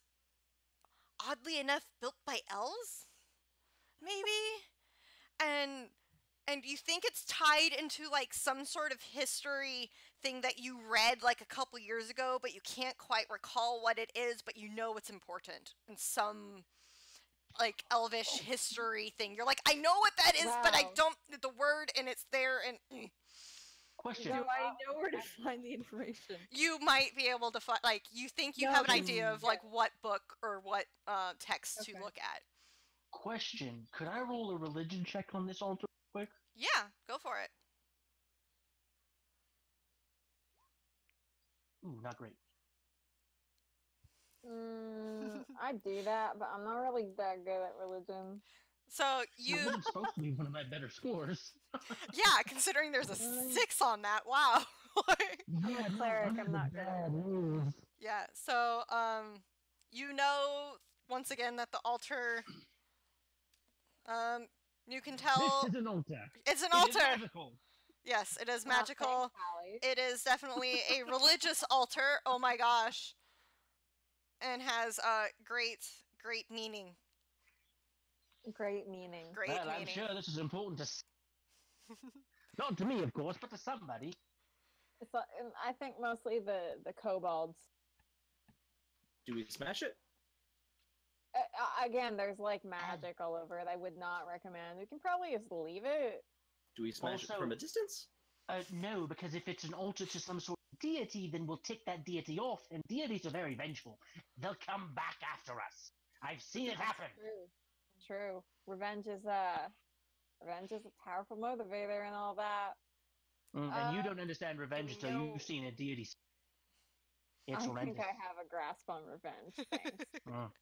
oddly enough built by elves? Maybe? And you think it's tied into like some sort of history thing that you read like a couple years ago, but you can't quite recall what it is, but you know it's important in some like elvish history thing. You're like, I know what that is, but I Wow. don't the word, and it's there, and Question. Do I know where to find the information? you might be able to find, like, you think you No, have an okay. idea of like what book or what text to Okay. look at. Question. Could I roll a religion check on this altar real quick? Yeah, go for it. Ooh, not great. I do that, but I'm not really that good at religion. So you Religion's supposed to be one of my better scores. yeah, considering there's a 6 on that, wow. Yeah, cleric, I'm under not the good at bad news. Yeah, so you know once again that the altar you can tell This is an altar. it's an It is altar. magical. Yes, it is Ah, magical. thanks, Hallie. It is definitely a religious altar. Oh my gosh. And has great meaning. Great meaning. Great Well, I'm meaning. sure this is important to not to me, of course, but to somebody. It's, I think mostly the kobolds. Do we smash it? Again, there's like magic all over it. I would not recommend. We can probably just leave it. Do we smash it Also- from a distance? No, because if it's an altar to some sort of deity, then we'll tick that deity off, and deities are very vengeful. They'll come back after us. I've seen it happen. True. Revenge is a powerful motivator and all that. And you don't understand revenge we until know- you've seen a deity. It's I think horrendous. I have a grasp on revenge. Thanks.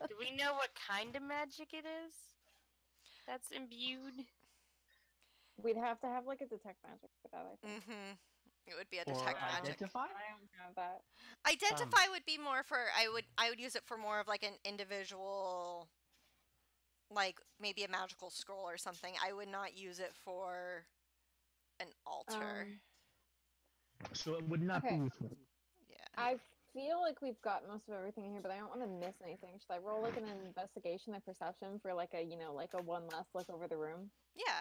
Do we know what kind of magic it is that's imbued? We'd have to have like a detect magic for that, I think. It would be a Or detect magic. identify? I don't have that. Identify would be more for I would use it for more of like an individual, like maybe a magical scroll or something. I would not use it for an altar. So it would not Okay. be useful. Yeah. I feel like we've got most of everything in here, but I don't want to miss anything. Should I roll like an investigation and perception for like a like a one last look over the room? Yeah.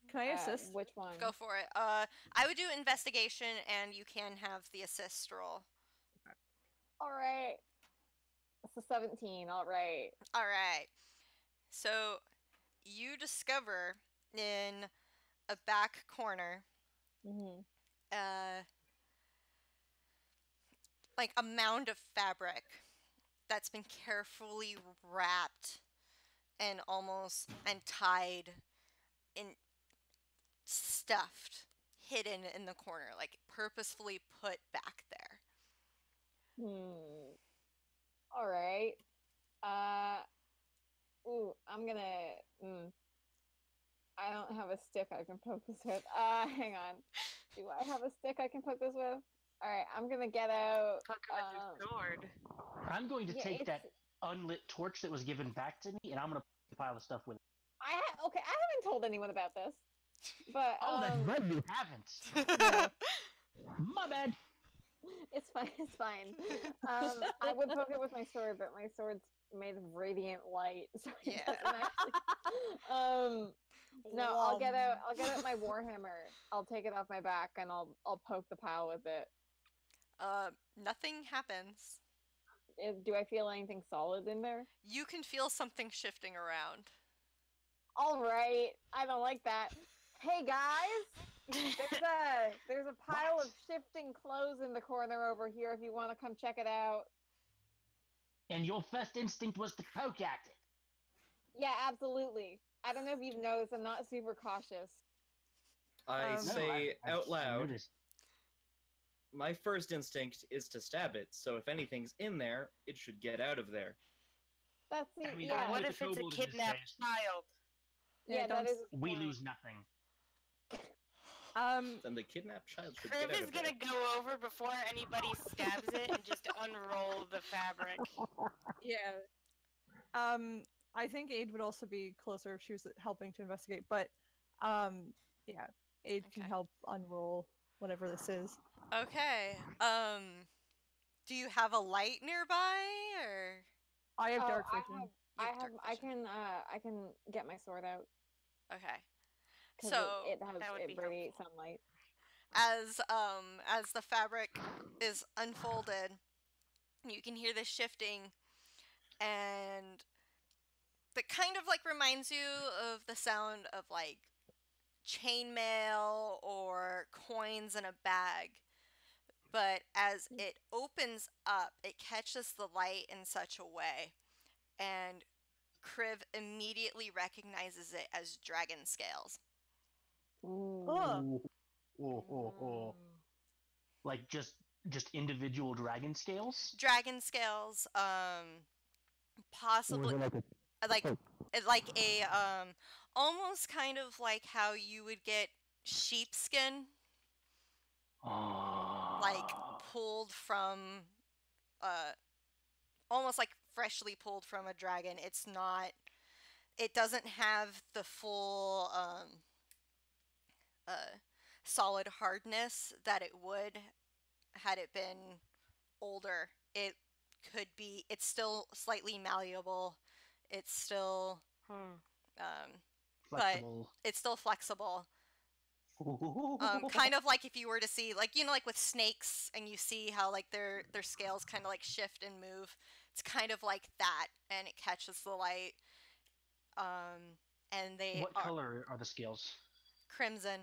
Can I assist? Which one? Go for it. I would do investigation, and you can have the assist roll. All right. It's a 17. All right. All right. So you discover in a back corner Mm-hmm. like a mound of fabric that's been carefully wrapped and almost and tied and stuffed, hidden in the corner, like purposefully put back there. All right. Ooh, I'm gonna. I don't have a stick I can poke this with. Hang on. Do I have a stick I can poke this with? All right, I'm gonna get out. Fuck him with your sword. I'm going to Yeah, take it's- that unlit torch that was given back to me, and I'm going to pile the stuff with it. Okay, I haven't told anyone about this, but Oh, that's right, you haven't. Yeah. My bad. it's fine. It's fine. I would poke it with my sword, but my sword's made of radiant light, so it Yeah. doesn't actually. No, I'll get out my warhammer. I'll take it off my back and I'll poke the pile with it. Nothing happens. Do I feel anything solid in there? You can feel something shifting around. All right, I don't like that. Hey guys, there's a pile of shifting clothes in the corner over here. If you want to come check it out. And your first instinct was to poke at it. Yeah, absolutely. I don't know if you've noticed, I'm not super cautious. I No, say out I loud, noticed. my first instinct is to stab it, so if anything's in there, it should get out of there. That's the I mean, yeah. What with if the it's a kobold in this kidnapped case, child? Yeah, don't that is. a we point. lose nothing. Then the kidnapped child should Kriv get out is of there. gonna go over before anybody stabs it and just unroll the fabric. Yeah. I think Aid would also be closer if she was helping to investigate, but yeah, Aid can Okay. help unroll whatever this is. Okay. Do you have a light nearby, or? I have Oh, dark vision. You have dark I vision. can get my sword out Okay. because So that would be it radiates sunlight. as the fabric is unfolded, you can hear the shifting, and that kind of like reminds you of the sound of like chainmail or coins in a bag. But as it opens up, it catches the light in such a way, and Kriv immediately recognizes it as dragon scales. Oh. Like just individual dragon scales. Dragon scales, possibly like like a almost kind of like how you would get sheepskin like pulled from almost like freshly pulled from a dragon. It doesn't have the full solid hardness that it would had it been older. It's still slightly malleable. It's still flexible. it's still flexible. Kind of like if you were to see, like, like with snakes, and you see how like their scales kind of like shift and move. It's kind of like that, and it catches the light. And they What are color are the scales? crimson.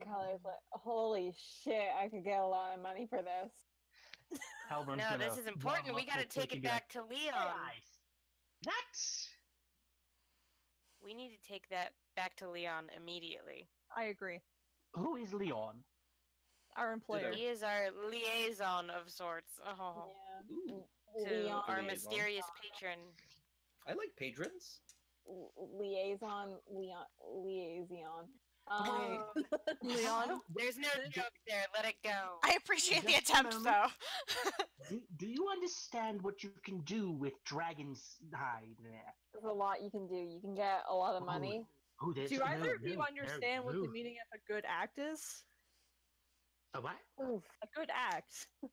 Kelly's like, holy shit! I could get a lot of money for this. Halbern's No, gonna this is important. waddle We up gotta real quick take it and be back to like, Leon. "Nice. That's We need to take that back to Leon immediately. I agree. who is Leon? Our employer. He is our liaison of sorts. Oh, Yeah. Ooh, to Leon, our Liaison. mysterious patron. I like patrons. liaison. Leon. There's no joke there. Let it go. I appreciate the Just a attempt, moment. though. Do you understand what you can do with dragon's hide there? There's a lot you can do. You can get a lot of money. Oh, there's Do either of you no, understand what no. the meaning of a good act is? A what? Oof. A good act. You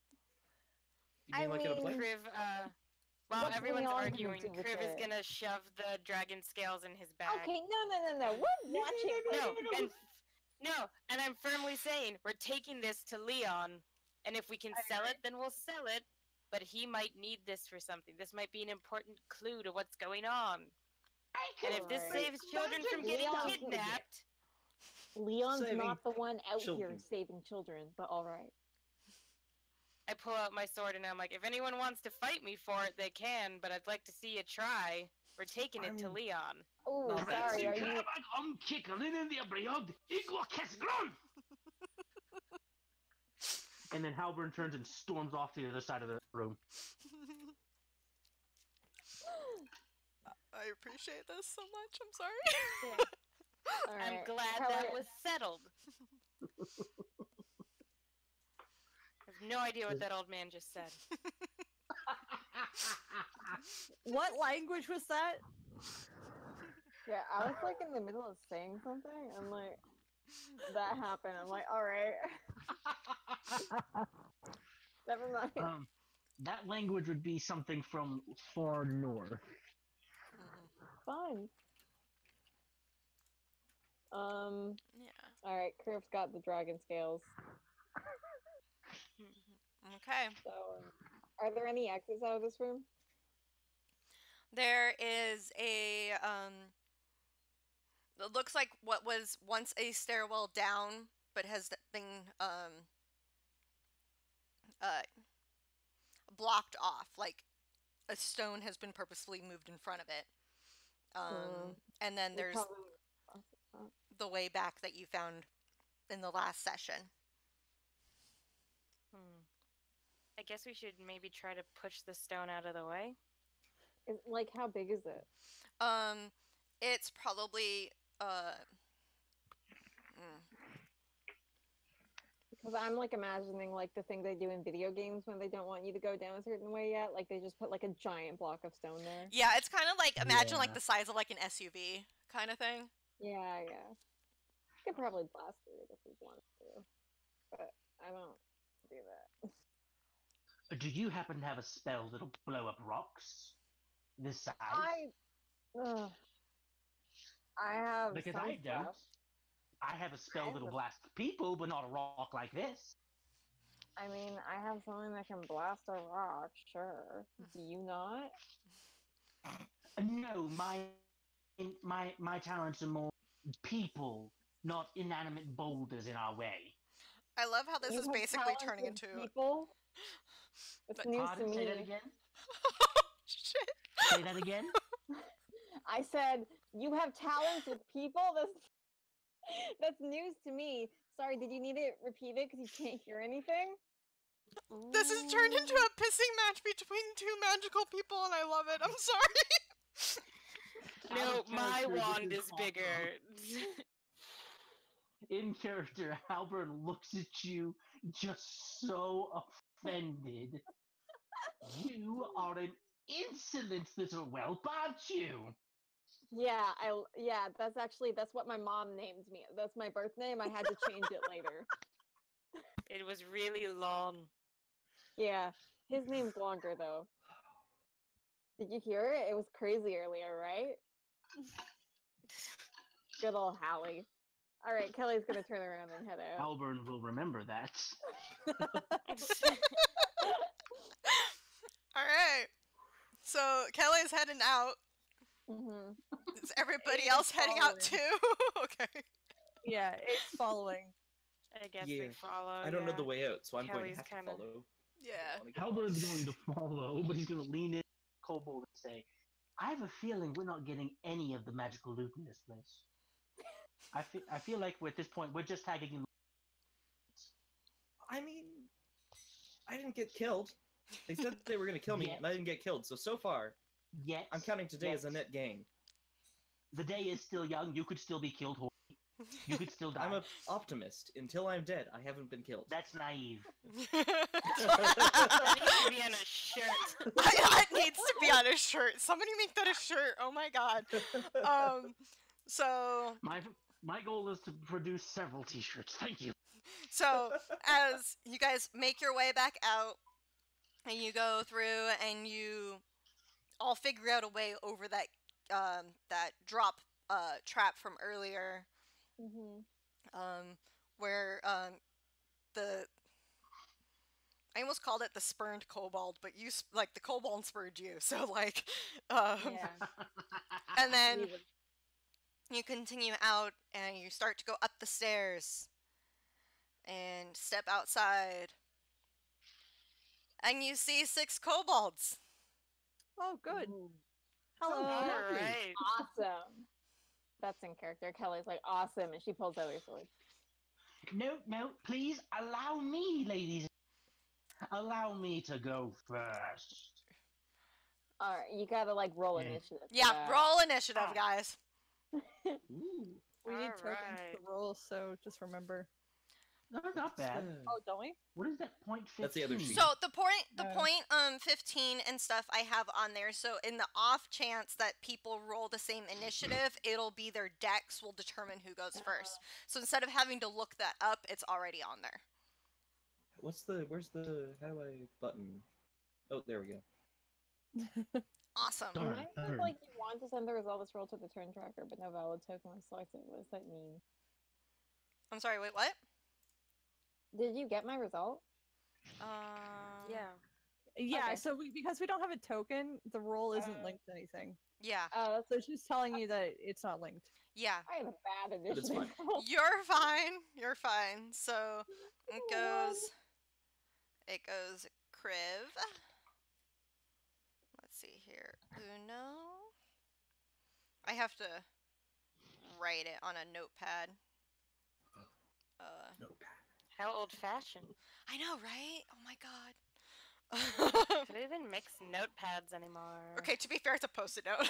I mean like in a mean- play? Kriv, while What's everyone's Leon gonna arguing, do with Kriv is it? gonna shove the dragon scales in his bag. Okay, no. We're watching. And I'm firmly saying we're taking this to Leon, and if we can sell it, then we'll sell it. But he might need this for something. This might be an important clue to what's going on. And if this Right. saves children from getting Leon- kidnapped, Leon's Saving not the one out here children. saving children, but all right. I pull out my sword and I'm like, if anyone wants to fight me for it, they can, but I'd like to see you try. We're taking it to Leon. Oh, No, sorry. Are you? And then Halburn turns and storms off to the other side of the room. I appreciate this so much. I'm sorry. All I'm right. glad Kelly, that was settled. I have no idea what that old man just said. What language was that? Yeah, I was like in the middle of saying something, and like that happened. I'm like, all right, never mind. That language would be something from far north. Fun. Yeah. All right, Curve's got the dragon scales. Okay. So, are there any exits out of this room? There is a it looks like what was once a stairwell down, but has been uh blocked off. Like a stone has been purposefully moved in front of it. And then there's the way back that you found in the last session. I guess we should maybe try to push the stone out of the way. Like, how big is it? It's probably Because I'm like imagining like the thing they do in video games when they don't want you to go down a certain way yet. Like they just put like a giant block of stone there. yeah, it's kind of like imagine like Yeah. the size of like an SUV kind of thing. Yeah, yeah. You could probably blast through it if we wanted to, but I don't do that. Do you happen to have a spell that'll blow up rocks this size? I have Because some I don't. stuff. I have a spell have that'll a- blast people, but not a rock like this. I mean, I have something that can blast a rock, sure. Do you not? No, my talents are more people, not inanimate boulders in our way. I love how this You is have basically talents turning with into people. It's But- news to Pardon? me. Say that again? shit. Say that again? I said you have talents with people. That's news to me. Sorry, did you need it repeated because you can't hear anything? This has turned into a pissing match between two magical people, and I love it. I'm sorry. No, Out of my character, this wand is awesome. bigger. In character, Albert looks at you just so offended. You are an insolent little whelp, aren't you? Yeah, that's what my mom named me. That's my birth name. I had to change it later. It was really long. Yeah, his name's longer though. Did you hear it? It was crazy earlier, right? Good old Hallie. All right, Kelly's gonna turn around and head out. Albert will remember that. All right. So Kelly's heading out. Mm-hmm. Is everybody It's else heading out following. too? Okay. Yeah, it's following. I guess Yeah, we follow. I don't know yeah. the way out, so I'm going Kelly's to have kinda- to follow. Yeah. Albert's going to follow, but he's going to lean in Kobold and say, I have a feeling we're not getting any of the magical loot in this place. I feel like at this point we're just tagging in. I mean, I didn't get killed. They said they were going to kill me, Yet. and I didn't get killed. So far, Yet I'm counting today Yet. as a net gain. the day is still young. You could still be killed. Horny. You could still die. I'm an optimist. Until I'm dead, I haven't been killed. That's naive. That needs to be on a shirt. That needs to be on a shirt. Somebody make that a shirt. Oh my god. So My goal is to produce several T-shirts. Thank you. So as you guys make your way back out, and you go through, and you all figure out a way over that that drop trap from earlier, Mm-hmm. where the I almost called it the spurned kobold, but you like the kobold spurred you, so like, Yeah. and then We would- you continue out, and you start to go up the stairs, and step outside, and you see 6 kobolds. Oh, good. Ooh. Hello. Oh, All lovely. right. Awesome. That's in character. Kelly's like, awesome, and she pulls out her sword. No, please allow me, ladies. Allow me to go first. All right, you gotta like roll Yeah. initiative. for Yeah, that. roll initiative, Ah. guys. Ooh. We need tokens Alright. to roll, so just remember. No, not bad. Oh, don't we? What is that point 15? That's the other sheet. So the Uh. point 15 and stuff I have on there. So in the off chance that people roll the same initiative, it'll be their dex will determine who goes first. So instead of having to look that up, it's already on there. Where's the, how do I button? Oh, there we go. Awesome. You Darn. might have like you want to send the results roll to the turn tracker, but no valid token was selected. What does that mean? I'm sorry, wait, what? Did you get my result? Yeah. Yeah, Okay. so because we don't have a token, the roll isn't linked to anything. Yeah, Oh, that's So she's telling you that it's not linked. yeah. I have a bad But it's initiative. fine. roll. You're fine. You're fine. So it Oh my God. goes Kriv. Let's see here. Uno. I have to write it on a notepad. How old fashioned. I know, right? Oh my god. Do they even mix notepads anymore? Okay, to be fair, it's a post-it note.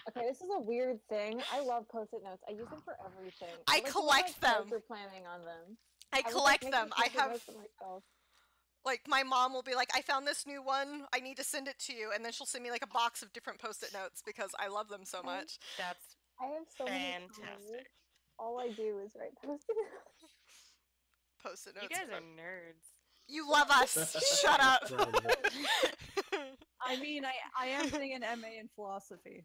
Okay, this is a weird thing. I love post-it notes. I use them for everything. I like, collect them. Character planning on them. I would, like, collect make them. the I post-it have, notes for myself. like, my mom will be like, I found this new one. I need to send it to you. And then she'll send me, like, a box of different post-it notes because I love them so much. That's I have so many fantastic. colors. All I do is write post-it notes. Post-it notes. You guys are nerds. You love us. Shut up. I mean, I am getting an MA in philosophy.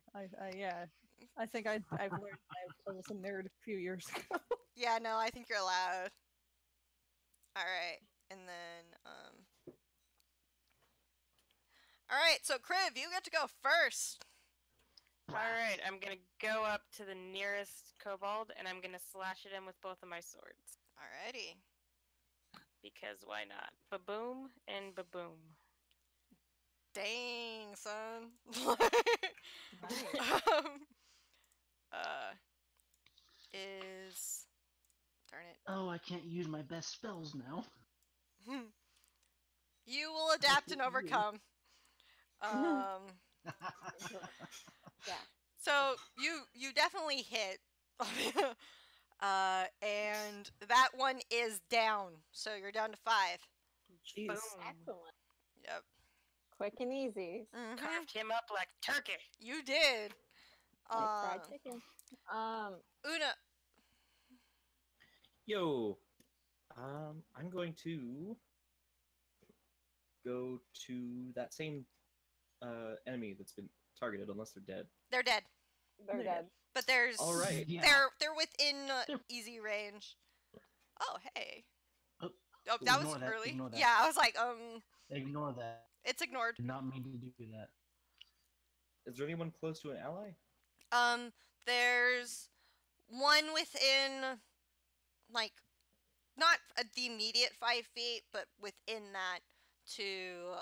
Yeah. I think I've learned I was a nerd a few years ago. Yeah, no, I think you're allowed. Alright. And then, Alright, so Kriv, you get to go first. Alright, I'm gonna go up to the nearest kobold and I'm gonna slash it in with both of my swords. Alrighty. Because why not? Ba-boom and ba-boom. Dang, son. Is... Darn it. Oh, I can't use my best spells now. You will adapt and overcome. Yeah. So you definitely hit. And that one is down. So you're down to 5. Jeez. Boom. Excellent. Yep. Quick and easy. Mhm. Carved him up like turkey. You did. Like fried chicken. Una. Yo, I'm going to go to that same enemy that's been targeted, unless they're dead. They're dead. They're dead. But there's All right. Yeah. they're within easy range. Oh hey. Oh, that was ignore that, early. ignore that. Yeah, I was like, Ignore that. it's ignored. Did not mean to do that. Is there anyone close to an ally? There's one within, like, not the immediate 5 feet, but within that to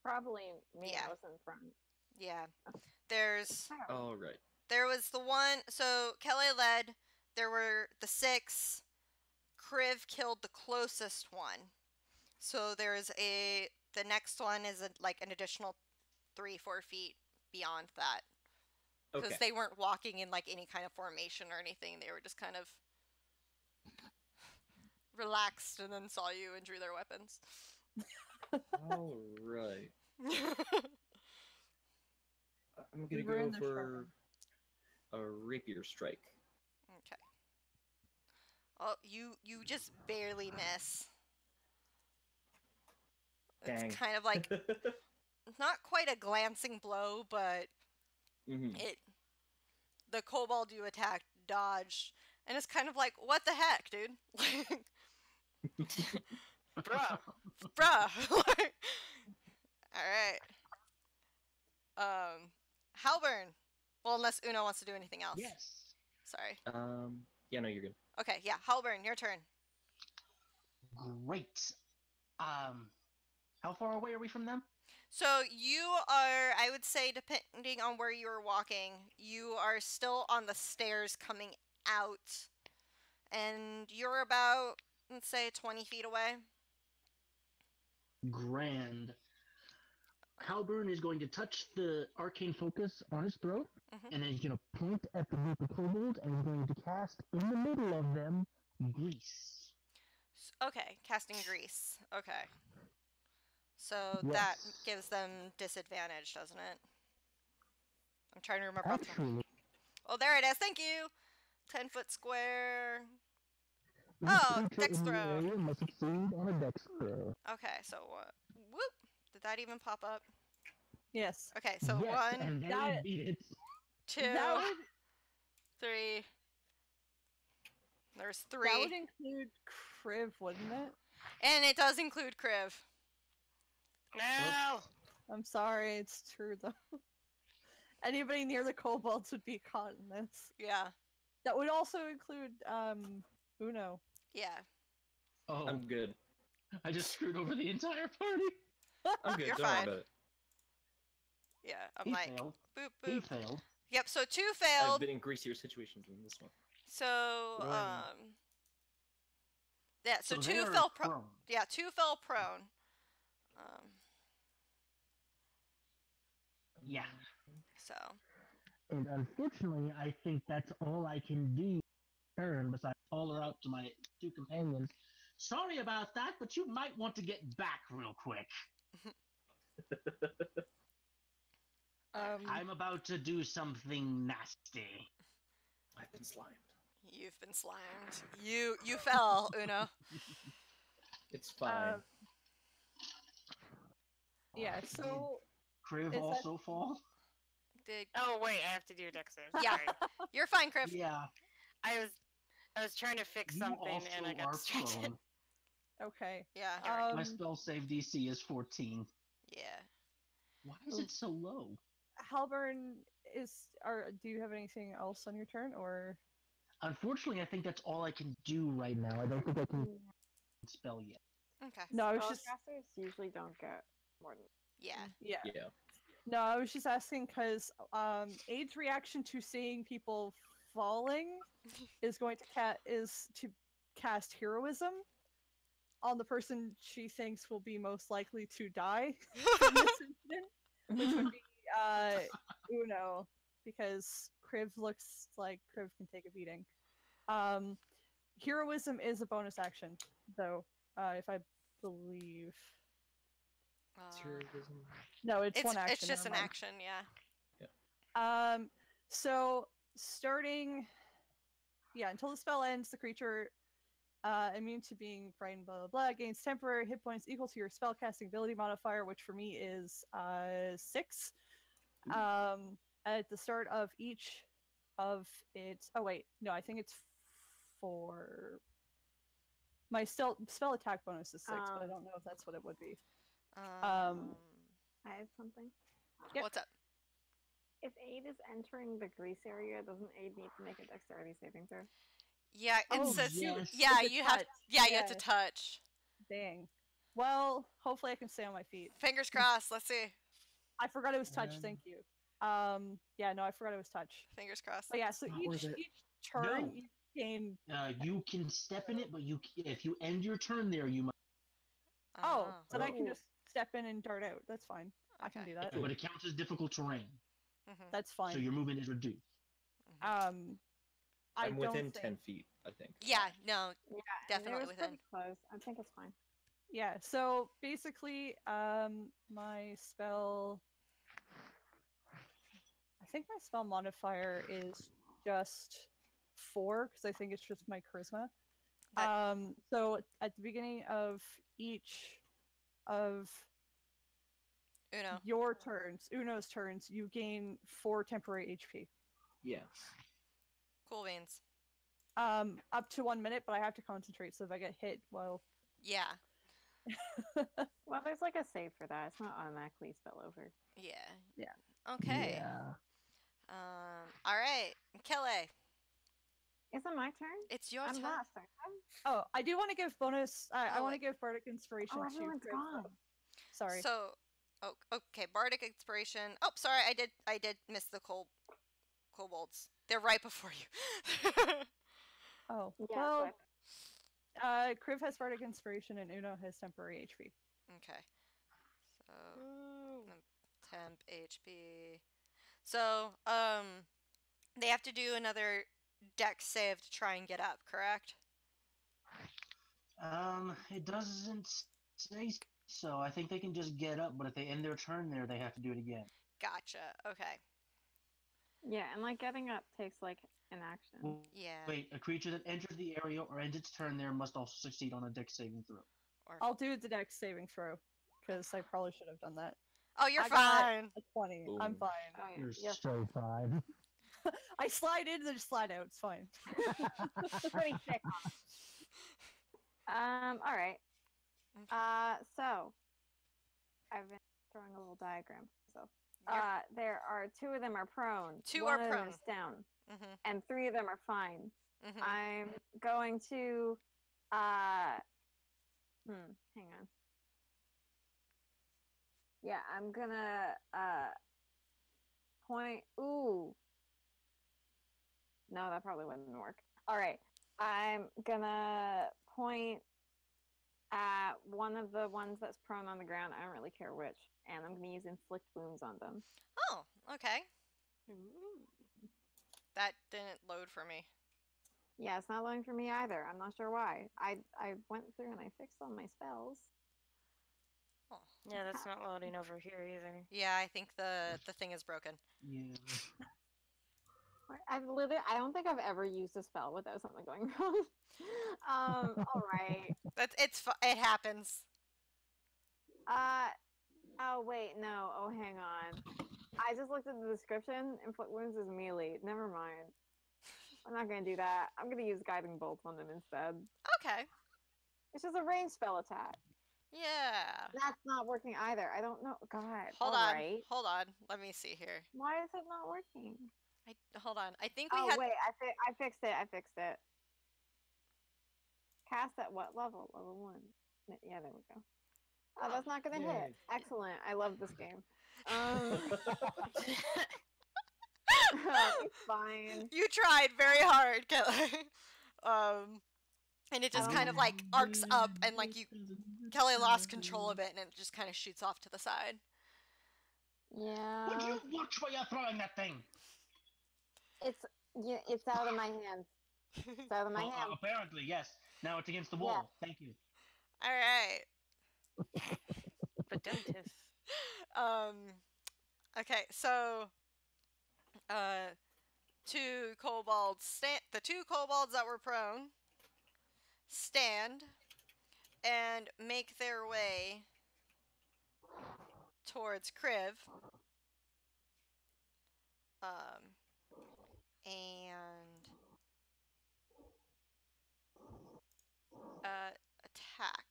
Probably me. Yeah. I was in front. yeah. There's All right. There was the one, so Kelly led, there were the 6, Kriv killed the closest one. So there's the next one is like an additional 3-4 feet beyond that. Because Okay. they weren't walking in like any kind of formation or anything, they were just kind of relaxed and then saw you and drew their weapons. All right. I'm gonna We're in go the for a rapier strike. Okay. Oh, you just barely miss. Dang. It's kind of like not quite a glancing blow, but Mhm. the kobold you attacked dodged, and it's kind of like, what the heck, dude? Bruh. Bruh. All right. Halbern. Well, unless Una wants to do anything else. Yes. Sorry. Yeah, no, you're good. Okay, yeah, Halburn, your turn. Great. How far away are we from them? So you are, I would say, depending on where you are walking, you are still on the stairs coming out, and you're about, let's say, 20 feet away. Grand. Halburn is going to touch the arcane focus on his throat, Mhm. and then he's going to point at the group of kobolds, and he's going to cast in the middle of them grease. Okay, casting grease. Okay. So that Yes. gives them disadvantage, doesn't it? I'm trying to remember. Actually, Oh, there it is. Thank you. 10-foot square. each Oh, creature dex in the throw. area must succeed on a dex throw. Okay, so whoop. Did that even pop up? Yes. Okay, so Yes, 1, and they That- beat it. 2, That would 3. There's that 3. would include Kriv, wouldn't it? And it does include Kriv. No! I'm sorry, it's true though. Anybody near the kobolds would be caught in this. Yeah. That would also include Uno. Yeah. Oh, I'm good. I just screwed over the entire party. I'm good. You're Don't worry fine. about it. Yeah. I'm He like, failed. boop, He boop. failed. Yep, so 2 I've failed. been in greasier situations than this one. So, Right. yeah, so they 2 are fell prone. prone. Yeah, 2 fell prone. Yeah. So, And unfortunately, I think that's all I can do. Turn besides call her out to my 2 companions. Sorry about that, but you might want to get back real quick. I'm about to do something nasty. I've been slimed. you've been slimed. You fell, Uno. It's fine. Yeah, so Kriv Is that- also fall? Did Oh wait, I have to do dex save. Yeah. Sorry. You're fine, Kriv. Yeah. I was trying to fix You something also and I got are distracted. prone. okay. Yeah. My spell save DC is 14. Yeah. Why is it so low? Halburn do you have anything else on your turn or Unfortunately, I think that's all I can do right now. I don't think I can spell yet. Okay. No, I was just Spellcasters usually don't get more than Yeah. yeah. Yeah. No, I was just asking because Aid's reaction to seeing people falling is going to cast heroism on the person she thinks will be most likely to die in this incident, which would be Uno, because Kriv looks like Kriv can take a beating. Heroism is a bonus action, though, if I believe. No, it's one action. It's just an never mind. action, yeah. So starting, yeah, until the spell ends, the creature, immune to being frightened, blah blah blah, gains temporary hit points equal to your spellcasting ability modifier, which for me is 6. At the start of each of its. Oh wait, no, I think it's 4. My spell attack bonus is 6, but I don't know if that's what it would be. I have something. Yep. What's up? If Aid is entering the grease area, doesn't Aid need to make a dexterity saving throw? Yeah, it Oh, says yes. yeah, It's a you have touch. yeah, you have to Yeah. touch. Dang. Well, hopefully I can stay on my feet. Fingers crossed. Let's see. I forgot it was touch. Thank you. Yeah, no, I forgot it was touch. Fingers crossed. But yeah, so not worth it. each turn No. you gain. You can step in it, but if you end your turn there, you might. Oh, Ah, then I can Oh. just step in and dart out. That's fine. I can Okay. do that. But it counts as difficult terrain, mhm. That's so fine. your movement is reduced. I I'm don't within think- 10 feet, I think. Yeah, no. Yeah, Definitely it was within. pretty close. I think it's fine. Yeah. So basically, my spell. I think my spell modifier is just 4 because I think it's just my charisma. So at the beginning of each of Uno. your turns, Uno's turns, you gain 4 temporary HP. Yeah. Cool beans. Up to 1 minute, but I have to concentrate. So if I get hit, well, Yeah. Well, there's like a save for that. It's not automatically spell over. Yeah. Yeah. Okay. Yeah. All right. Kelly. Is it my turn? It's your I'm turn. last, aren't I? Oh, I do want to give bonus. I Oh, want to wait. give bardic inspiration Oh, to everyone's Kriv, gone. though. Sorry. So, oh, okay, bardic inspiration. Oh, sorry, I did miss the kobolds. They're right before you. Oh, Yeah, well, so Kriv has bardic inspiration and Uno has temporary HP. Okay. So, temp HP. So, they have to do another dex save to try and get up, correct? It doesn't say so. I think they can just get up, but if they end their turn there, they have to do it again. Gotcha. Okay. yeah, and like getting up takes like an action. Yeah. Wait, a creature that enters the area or ends its turn there must also succeed on a dex saving throw. Or I'll do the dex saving throw because I probably should have done that. oh, you're I got fine. a 20. Boom. I'm fine. Oh yeah, You're you're so fine. I slide in and slide out. It's fine. pretty thick. All right. So I've been throwing a little diagram. So there are 2 of them are prone. 2 one are of them prone. is down, Mhm. and 3 of them are fine. Mhm. I'm going to hang on. Yeah, I'm gonna point. Ooh. No, that probably wouldn't work. All right. I'm gonna point at one of the ones that's prone on the ground. I don't really care which. And I'm gonna use inflict wounds on them. Oh, okay. That didn't load for me. Yeah, it's not loading for me either. I'm not sure why. I went through and I fixed all my spells. Oh. Yeah, that's not loading over here either. Yeah, I think the thing is broken. Yeah. I don't think I've ever used a spell without something going wrong. All right. It happens. Oh wait, no. Oh, hang on. I just looked at the description. Inflict wounds is melee. Never mind. I'm not gonna do that. I'm gonna use guiding bolts on them instead. Okay. It's just a ranged spell attack. Yeah. That's not working either. I don't know. God. Hold all on. right. Hold on. Let me see here. Why is it not working? Hold on. I think we Oh had. wait, I fixed it. I fixed it. Cast at what level? Level 1. Yeah, there we go. Oh, that's not gonna hit. Yay. Excellent. I love this game. It's fine. You tried very hard, Kelly. And it just I kind of don't- like arcs up, and like Kelly lost control of it, and it just kind of shoots off to the side. Yeah. Would you watch while you're throwing that thing? It's out of my hands. It's out of my Well, hands. apparently, yes. Now it's against the wall. Thank you. All right. But don't tiff. Okay, so two kobolds the 2 kobolds that were prone stand and make their way towards Kriv. And attack.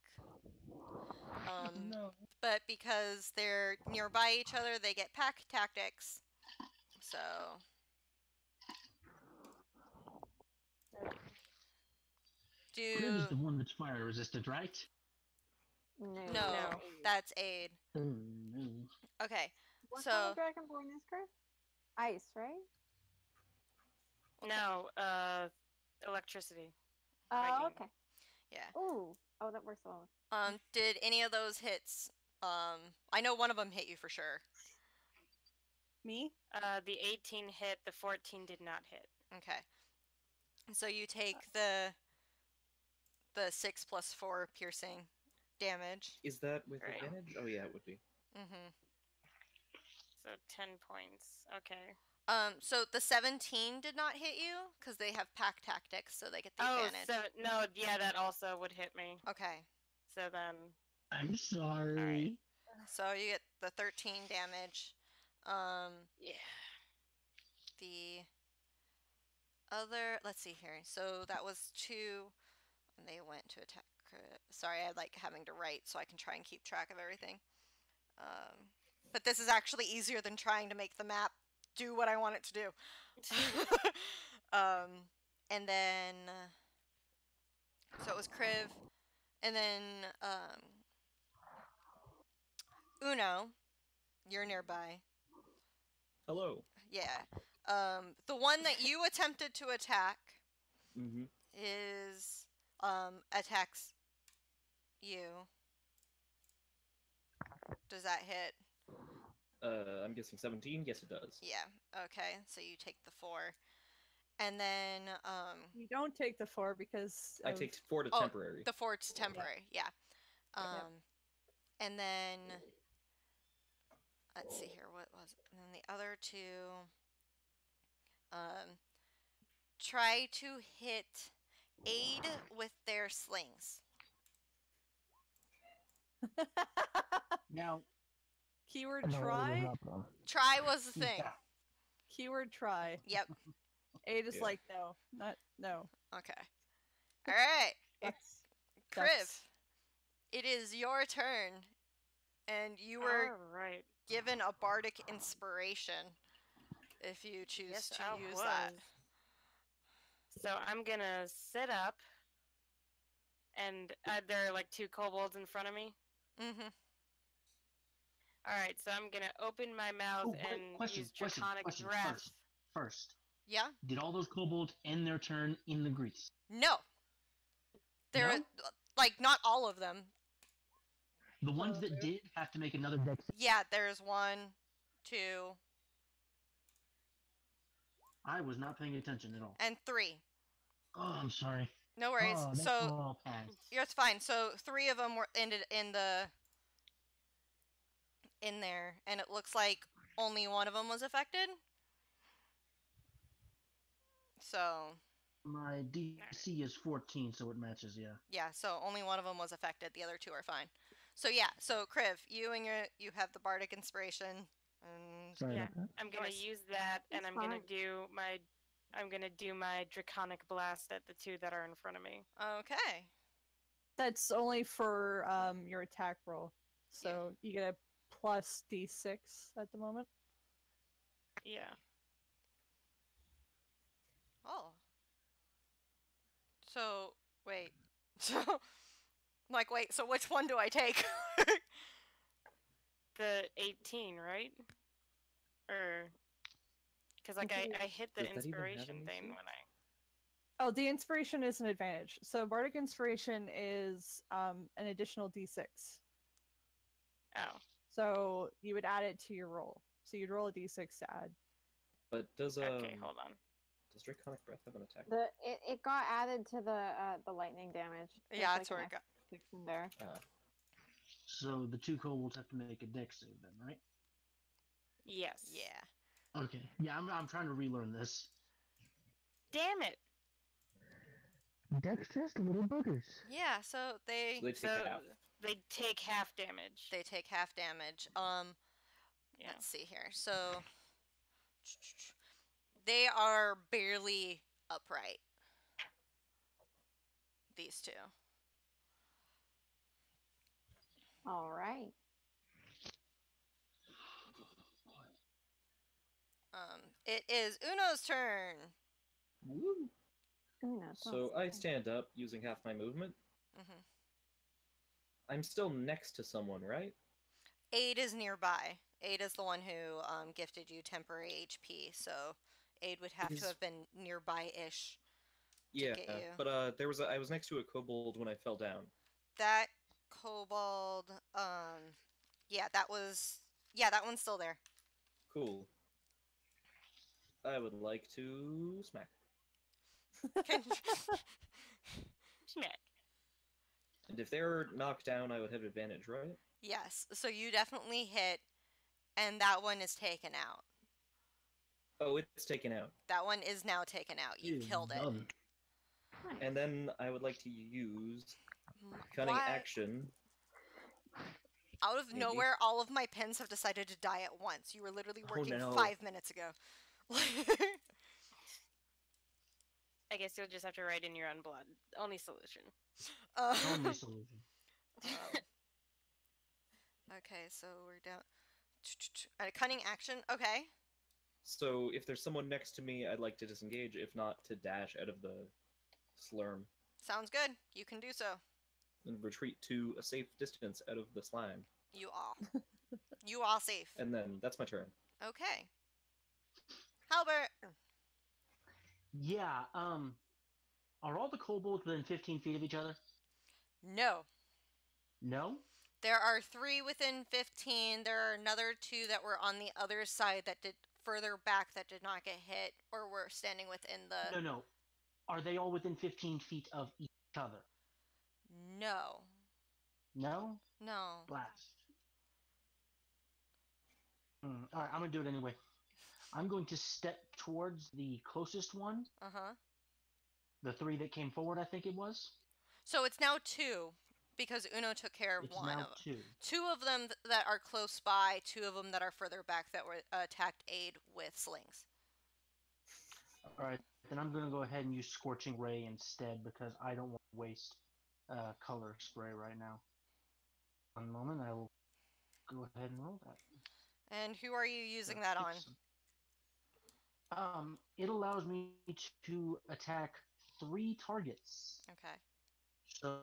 No. But because they're nearby each other, they get pack tactics. So Kriv is the one that's fire resistant, right? no, that's aid. No. Okay, What so kind of dragonborn is Chris? Ice, right? No, electricity. Oh, Viking. okay. yeah. Ooh. Oh, that works well. Did any of those hits? I know one of them hit you for sure. Me? The 18 hit, the 14 did not hit. Okay. So you take the 6 plus 4 piercing damage. Is that with Right. advantage? Oh yeah, it would be. Mhm. So 10 points. Okay. So the 17 did not hit you because they have pack tactics, so they get the advantage. so no, yeah, that also would hit me. Okay. So then, I'm sorry. So you get the 13 damage. yeah. The other, let's see here. So that was 2, and they went to attack. Sorry, I like having to write so I can try and keep track of everything. But this is actually easier than trying to make the map do what I want it to do. and then so it was Kriv, and then Uno, you're nearby. Hello. Yeah. The one that you attempted to attack Mm-hmm. is attacks you. Does that hit? I'm guessing 17. Yes, it does. Yeah. Okay. So you take the 4, and then You don't take the 4 because I of- take 4 to oh, temporary. the 4 to temporary. Yeah. And then let's see here. What was it? And then the other 2 try to hit aid with their slings. Now, keyword no, it was try. not wrong. Try was the thing. Yeah. Keyword try. Yep. 8 is Yeah. like no, not no. Okay. All right. That's Kriv, that's- it is your turn, and you were All right. given a bardic inspiration if you choose Yes, to I use was. that. So I'm gonna sit up, and there are like 2 kobolds in front of me. Mm-hmm. All right, so I'm gonna open my mouth Oh, wait, and question, use draconic question, breath. First, Yeah? did all those kobolds end their turn in the grease? No. There, No? like, not all of them. The ones that did have to make another dex. Yeah, there's 1, 2, I was not paying attention at all. and 3. Oh, I'm sorry. No worries. Oh, that's So all passed. it's fine. So 3 of them were ended in there, and it looks like only 1 of them was affected. So My DC is 14, so it matches, yeah. yeah, so only 1 of them was affected. The other 2 are fine. So yeah, so Kriv, you have the bardic inspiration, and Sorry Yeah. about that. I'm gonna Yours. use that, and It's I'm gonna fine. do my draconic blast at the 2 that are in front of me. okay. That's only for your attack roll. So you get a plus d6 at the moment. Yeah. Oh. So wait. So I'm like, wait. So which one do I take? The 18, right? Or because like I hit the Does that even have inspiration an thing AC? when I. Oh, the inspiration is an advantage. So bardic inspiration is an additional d6. Oh. So you would add it to your roll. So you'd roll a d6 to add. But does Okay, hold on. does draconic breath have an attack? It got added to the lightning damage. There's Yeah, like that's where an it got. X6 in there. So the 2 kobolds have to make a dex save then, right? Yes. Yeah. Okay. Yeah, I'm trying to relearn this. Damn it. Dexterous little boogers. Yeah. So So they take So half. they take half damage. they take half damage. Yeah. Let's see here. So they are barely upright. These 2. All right. It is Uno's turn. Woo! Ooh, no, So I stand up using half my movement. Hmm. I'm still next to someone, right? Aid is nearby. Aid is the one who gifted you temporary HP, so Aid would have to Is- have been nearby-ish. Yeah, get you. but I was next to a kobold when I fell down. That kobold, yeah, that one's still there. Cool. I would like to smack. Can- Smack. And if they're knocked down, I would have advantage, right? yes, so you definitely hit, and that one is taken out. Oh, it's taken out. That one is now taken out. You killed it. Done. And then I would like to use cunning Why- action. Out of Maybe. nowhere, all of my pins have decided to die at once. You were literally Oh, working no. 5 minutes ago. I guess you'll just have to write in your own blood. Only solution. Only solution. Okay, so we're down. A cunning action. Okay. So if there's someone next to me, I'd like to disengage. If not, to dash out of the slurm Sounds good. You can do so. and retreat to a safe distance out of the slime. You are. You are safe. And then that's my turn. Okay. Halbert. Yeah. Are all the kobolds within 15 feet of each other? No. No. There are 3 within 15. There are another 2 that were on the other side that did further back that did not get hit or were standing within the. No. Are they all within 15 feet of each other? No. No. No. Blast. All right, I'm gonna do it anyway. I'm going to step towards the closest one. Uh-huh. The 3 that came forward, I think it was. So it's now 2 because Uno took care of It's one now of them. 2. 2 of them that are close by, 2 of them that are further back that were attacked aid with slings. All right, then I'm gonna go ahead and use Scorching Ray instead because I don't want to waste color spray right now. One moment, I will go ahead and roll that. And who are you using that on? It allows me to attack 3 targets. Okay. So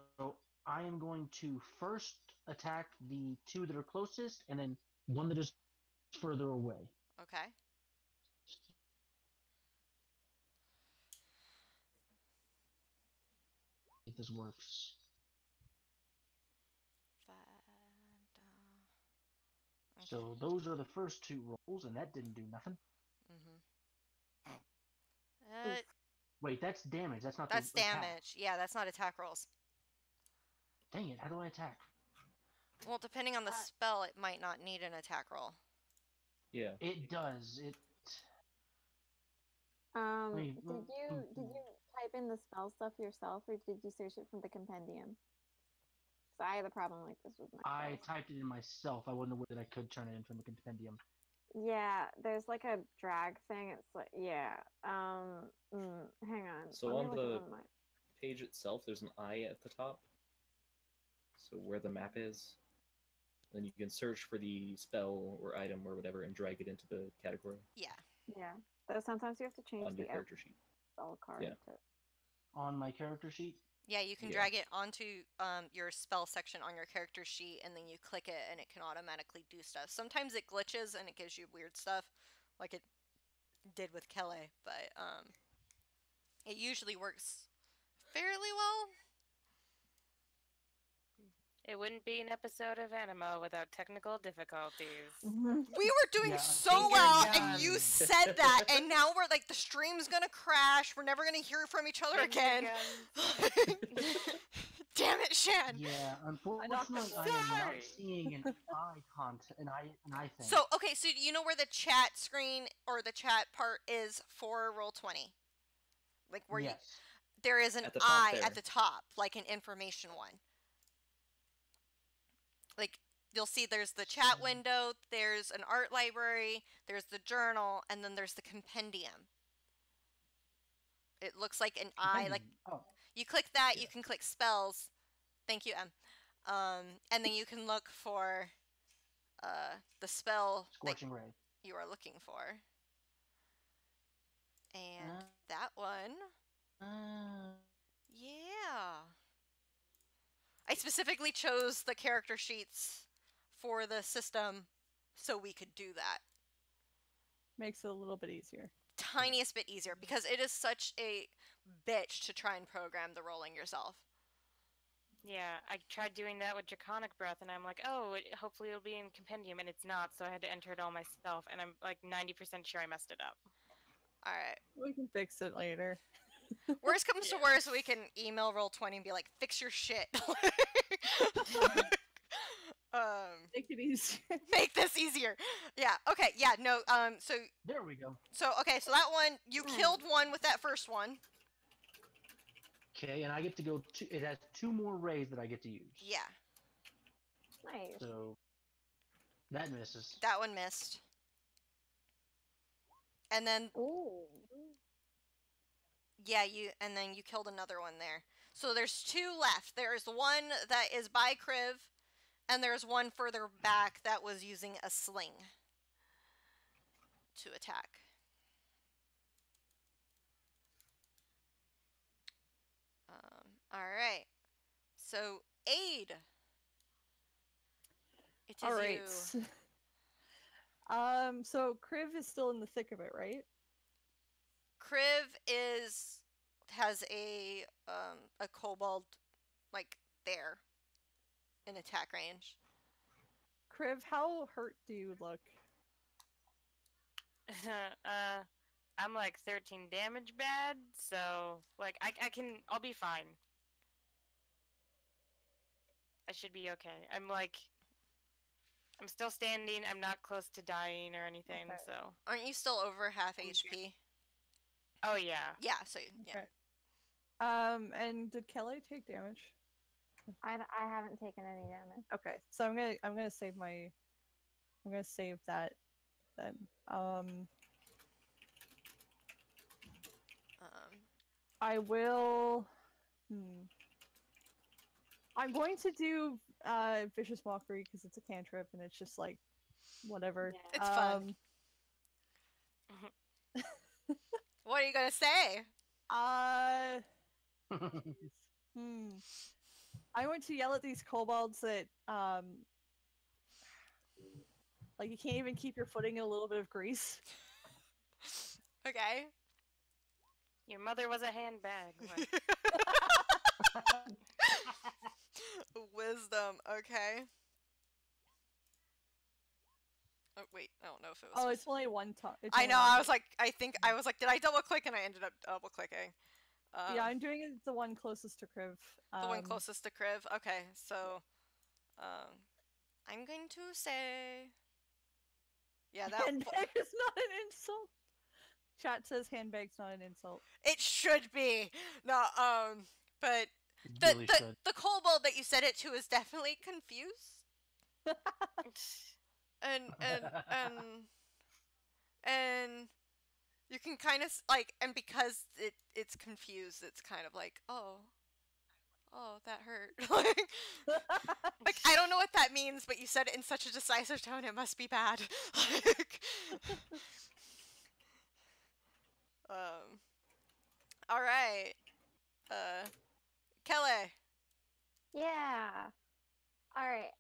I am going to first attack the 2 that are closest, and then one that is further away. Okay. If this works. Okay. So those are the first 2 rolls, and that didn't do nothing. Wait, that's damage. That's not. That's the attack. damage. Yeah, that's not attack rolls. Dang it! How do I attack? Well, depending on the spell, it might not need an attack roll. Yeah. It does. It. Did you type in the spell stuff yourself, or did you search it from the compendium? Because I had a problem like this with my. I typed it in myself. I wasn't aware that I could turn it in from the compendium. Yeah, there's like a drag thing. It's like hang on. So on the page itself, there's an eye at the top. So where the map is, then you can search for the spell or item or whatever and drag it into the category. Yeah. Yeah. Though sometimes you have to change on the your character sheet. spell card. Yeah. On my character sheet? Yeah, you can drag it onto your spell section on your character sheet, and then you click it, and it can automatically do stuff. Sometimes it glitches, and it gives you weird stuff, like it did with Kelly, but it usually works fairly well. It wouldn't be an episode of Anima without technical difficulties. We were doing so well, and you said that, and now we're like, the stream's gonna crash. We're never gonna hear from each other again. Damn it, Shan. Yeah, unfortunately, I am not seeing an eye thing. So, okay, so you know where the chat screen or the chat part is for Roll20? Like where there is an eye at the top, like an information one. Like, you'll see there's the chat window, there's an art library, there's the journal, and then there's the compendium. It looks like an eye. Like, you click that, you can click spells. Thank you, M. And then you can look for the spell Scorching Ray you are looking for. And that one. Yeah. I specifically chose the character sheets for the system so we could do that. Makes it a little bit easier. Tiniest bit easier, because it is such a bitch to try and program the rolling yourself. Yeah, I tried doing that with Draconic Breath, and I'm like, hopefully it'll be in Compendium, and it's not, so I had to enter it all myself, and I'm like 90% sure I messed it up. Alright. We can fix it later. Worst comes to worst, we can email Roll20 and be like, fix your shit. Make it easier. Make this easier. Yeah, okay, yeah, no, so... There we go. So, okay, so that one, you killed one with that first one. Okay, and I get to go, it has 2 more rays that I get to use. Yeah. Nice. So, that misses. That one missed. And then... Ooh. Yeah, and then you killed another one there. So there's 2 left. There's one that is by Kriv, and there's one further back that was using a sling to attack. All right. So, Aid. It is All right. you. So Kriv is still in the thick of it, right? Kriv has a kobold like there in attack range. Kriv, how hurt do you look? I'm like 13 damage bad, so like I'll be fine. I should be okay. I'm still standing. I'm not close to dying or anything. Okay. So. Aren't you still over half HP? Oh yeah. Yeah. So yeah. Okay. And did Kelly take damage? I haven't taken any damage. Okay, so I'm gonna save that then. I will. I'm going to do vicious mockery because it's a cantrip and it's just like whatever. Yeah. It's fun. What are you gonna say? I want to yell at these kobolds that like you can't even keep your footing in a little bit of grease. Okay. Your mother was a handbag. Wisdom. Okay. Oh wait, I don't know if it was. Oh, it's only one time. I know. I was like, did I double click? And I ended up double clicking. Yeah, I'm doing it the one closest to Kriv. The one closest to Kriv. Okay, so, I'm going to say, yeah, that handbag is not an insult. Chat says handbag's not an insult. It should be. No, but Really should. the kobold that you said it to is definitely confused. and you can kind of like, and because it's confused, it's kind of like, oh, that hurt. like I don't know what that means, but you said it in such a decisive tone, it must be bad. All right, Kelly. Yeah. All right.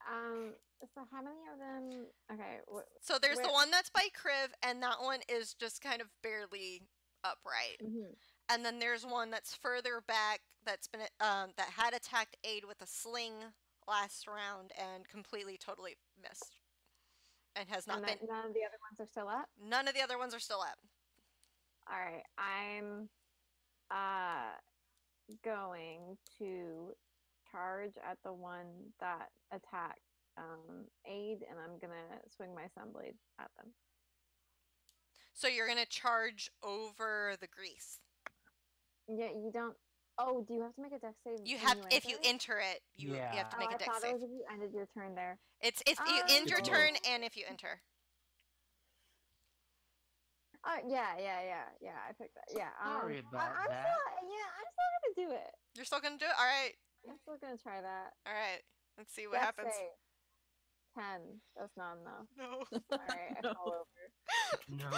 So how many of them? Okay. So there's the where- one that's by Kriv, and that one is just kind of barely upright. Mhm. And then there's one that's further back that's been that had attacked Aid with a sling last round and completely totally missed. And has not And been. none of the other ones are still up. None of the other ones are still up. All right. I'm going to charge at the one that attacked Aid, and I'm gonna swing my sunblade at them. So you're gonna charge over the grease. Yeah, you don't. Oh, do you have to make a dex save? You when have if you enter it? enter it, you have to Oh, make a I dex thought save. it was if you ended your turn there. It's if you end your It's turn both. and if you enter. Yeah. I picked that. Yeah. Sorry about I'm that. I'm still gonna do it. You're still gonna do it. All right. I'm still gonna try that. All right. Let's see what Dex happens. save. 10. That's not enough. No. All right, I fall over. No.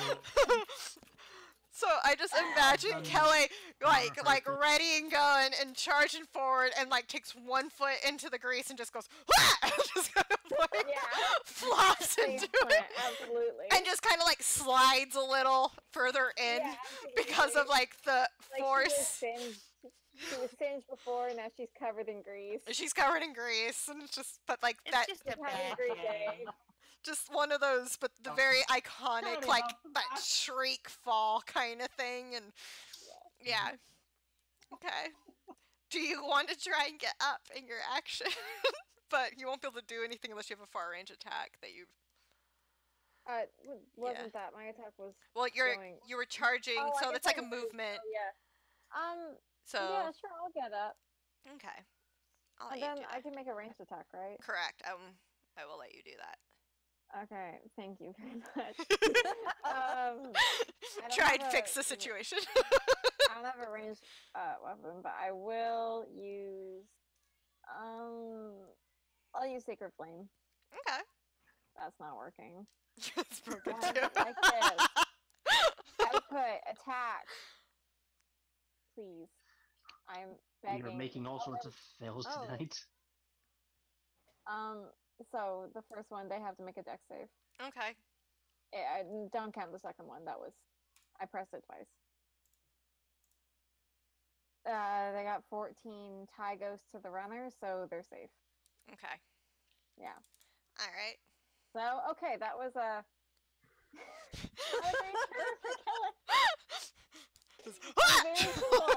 So I just imagine done Kelly like perfect. ready and going and charging forward and like takes one foot into the grease and just goes "Wah!" and just kind of like Yeah. flops Same into plan, it absolutely. and just kind of like slides a little further in Yeah, because of like the Like, force. She was singed before, now she's covered in grease. She's covered in grease and it's just but like It's that just a Having a bad great day. day. just one of those but the very iconic Sorry like about that that. shriek fall kind of thing and yeah. Okay. Do you want to try and get up in your action? But you won't be able to do anything unless you have a far range attack that you. Wasn't that my attack was? Well, Going- you were charging, Oh, I so guess that's like I a moved, movement. oh, yeah. So Yeah, sure, I'll get up. okay, I'll let And you then do I that. can make a ranged attack, right? Correct. I will let you do that. Okay, thank you very much. I don't Try and have fix a- the situation. I don't have a ranged weapon, but I will use. I'll use Sacred Flame. Okay. That's not working. It's broken Why is too. it like this? Output attack, please. I'm We begging. are making all sorts of fails Oh. tonight. So the first one, they have to make a dex save. Okay. I don't count the second one. I pressed it twice. They got 14 tie goes to the runner, so they're safe. Okay. Yeah. All right. So okay, that was a. Very cool.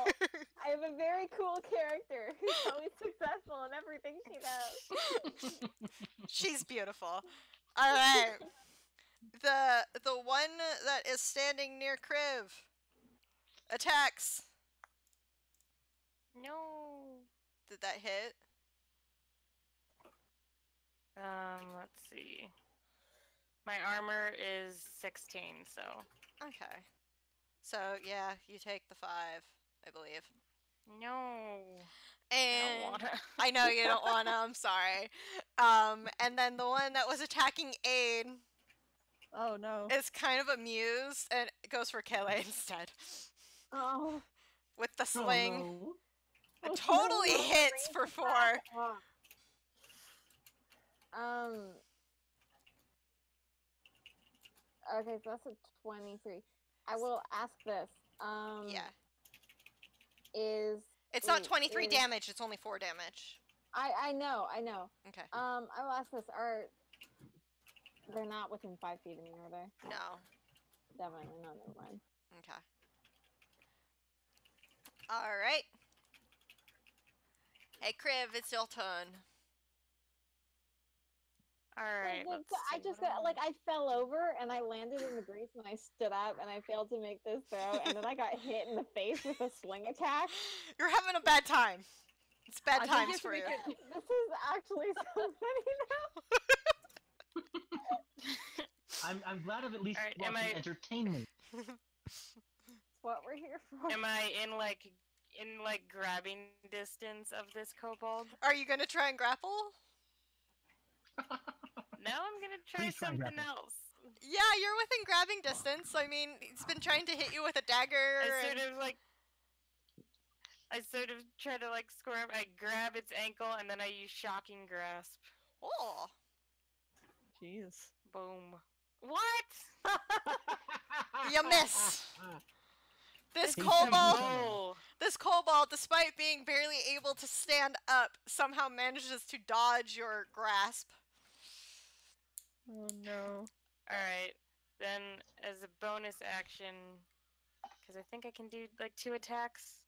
I have a very cool character who's always successful in everything she does. She's beautiful. All right. The one that is standing near Kriv attacks. No. Did that hit? Let's see. My armor is 16, so. Okay. So yeah, you take the 5, I believe. No. I And don't wanna. I know you don't wanna. I'm sorry. And then the one that was attacking Aid Oh no. is kind of amused and goes for Kayla instead Oh. with the Oh, sling. no. It totally hits for 4. Okay, so that's a 23. I will ask this. Yeah. It's not 23 damage, it's only 4 damage. I know. Okay. I will ask this. They're not within 5 feet of me, are they? No. Definitely not. Never mind. Okay. Alright. Hey, Kriv, it's your turn. Alright, let's I see just what got, I fell over and I landed in the grease and I stood up and I failed to make this throw and then I got hit in the face with a sling attack. You're having a bad time. It's bad I think times you for you. This is actually so funny now. I'm glad of at least Alright, am watching I- entertainment. It's what we're here for. Am I in grabbing distance of this kobold? Are you gonna try and grapple? No, I'm gonna try Please try and something grapple. else. Yeah, you're within grabbing distance. I mean, he's been trying to hit you with a dagger. I sort of try to squirm. I grab its ankle and then I use shocking grasp. Oh. Jeez. Boom. What? You miss. This He's kobold, Oh. despite being barely able to stand up, somehow manages to dodge your grasp. Oh no. Alright. Then, as a bonus action, because I think I can do 2 attacks,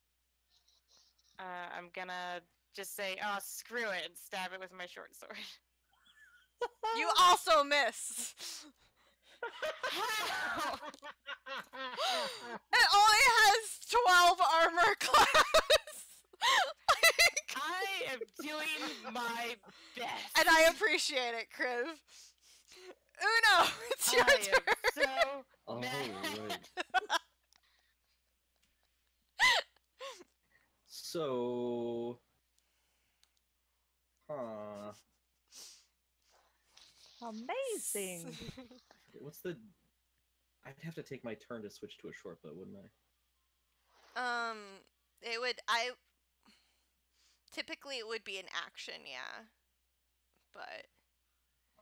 I'm gonna just say, oh, screw it, and stab it with my short sword. You also miss. How? It only has 12 armor class. I am doing my best. And I appreciate it, Kriv. Uno, it's your I am turn. so All mad. right. So, Amazing. what's the? I'd have to take my turn to switch to a short bow, wouldn't I? Typically it would be an action, yeah. But,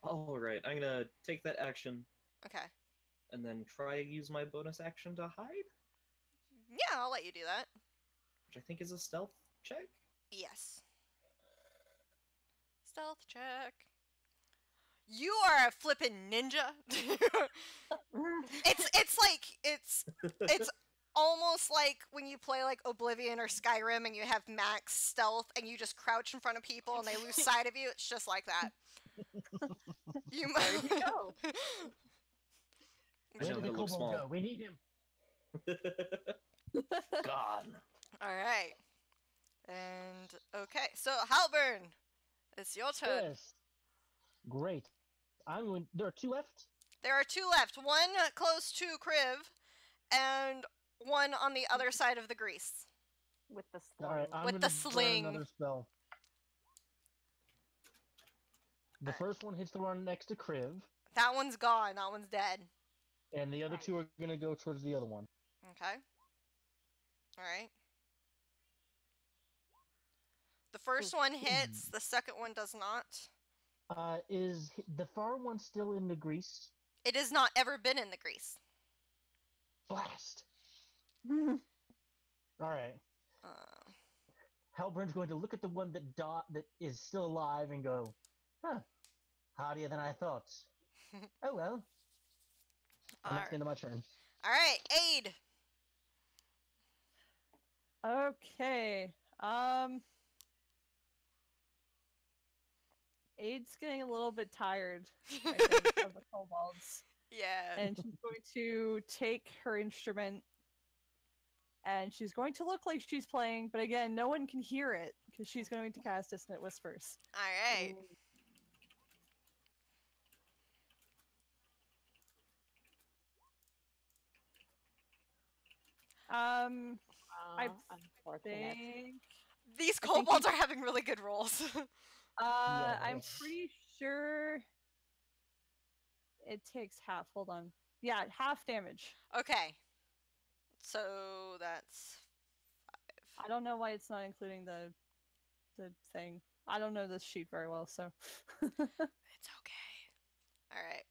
All right, I'm gonna take that action okay. and then try to use my bonus action to hide, Yeah, I'll let you do that. which I think is a stealth check. Yes. Stealth check. You are a flippin' ninja. it's almost like when you play Oblivion or Skyrim and you have max stealth and you just crouch in front of people and they lose sight of you. It's just like that. You There you go. I know Where did the he'll look kobold small. go? We need him. Gone. All right. And okay, so Halburn, it's your turn. Yes. Great. I'm going. There are 2 left. There are 2 left. One close to Kriv, and one on the other side of the grease. With the All sling. right. I'm With gonna the burn sling. Another spell. The first one hits the one next to Kriv, That one's gone. That one's dead. and the other 2 are gonna go towards the other one. Okay. All right. The first one hits, the second one does not. Is the far one still in the grease? It has not ever been in the grease. Blast! Alright. Uh, Halburn's going to look at the one that is still alive and go, huh, hardier than I thought. Oh well. And that's the end of my turn. Alright, Aid. Okay. Aid's getting a little bit tired, I think, of the kobolds. Yeah. And she's going to take her instrument and she's going to look like she's playing, but again, no one can hear it because she's going to cast Dissonant Whispers. Alright. I Unfortunate. think These I think kobolds are having really good rolls. I'm Yes. pretty sure it takes half. Hold on. Yeah, half damage. Okay. So that's I don't know why it's not including the thing. I don't know this sheet very well, so it's okay. Alright.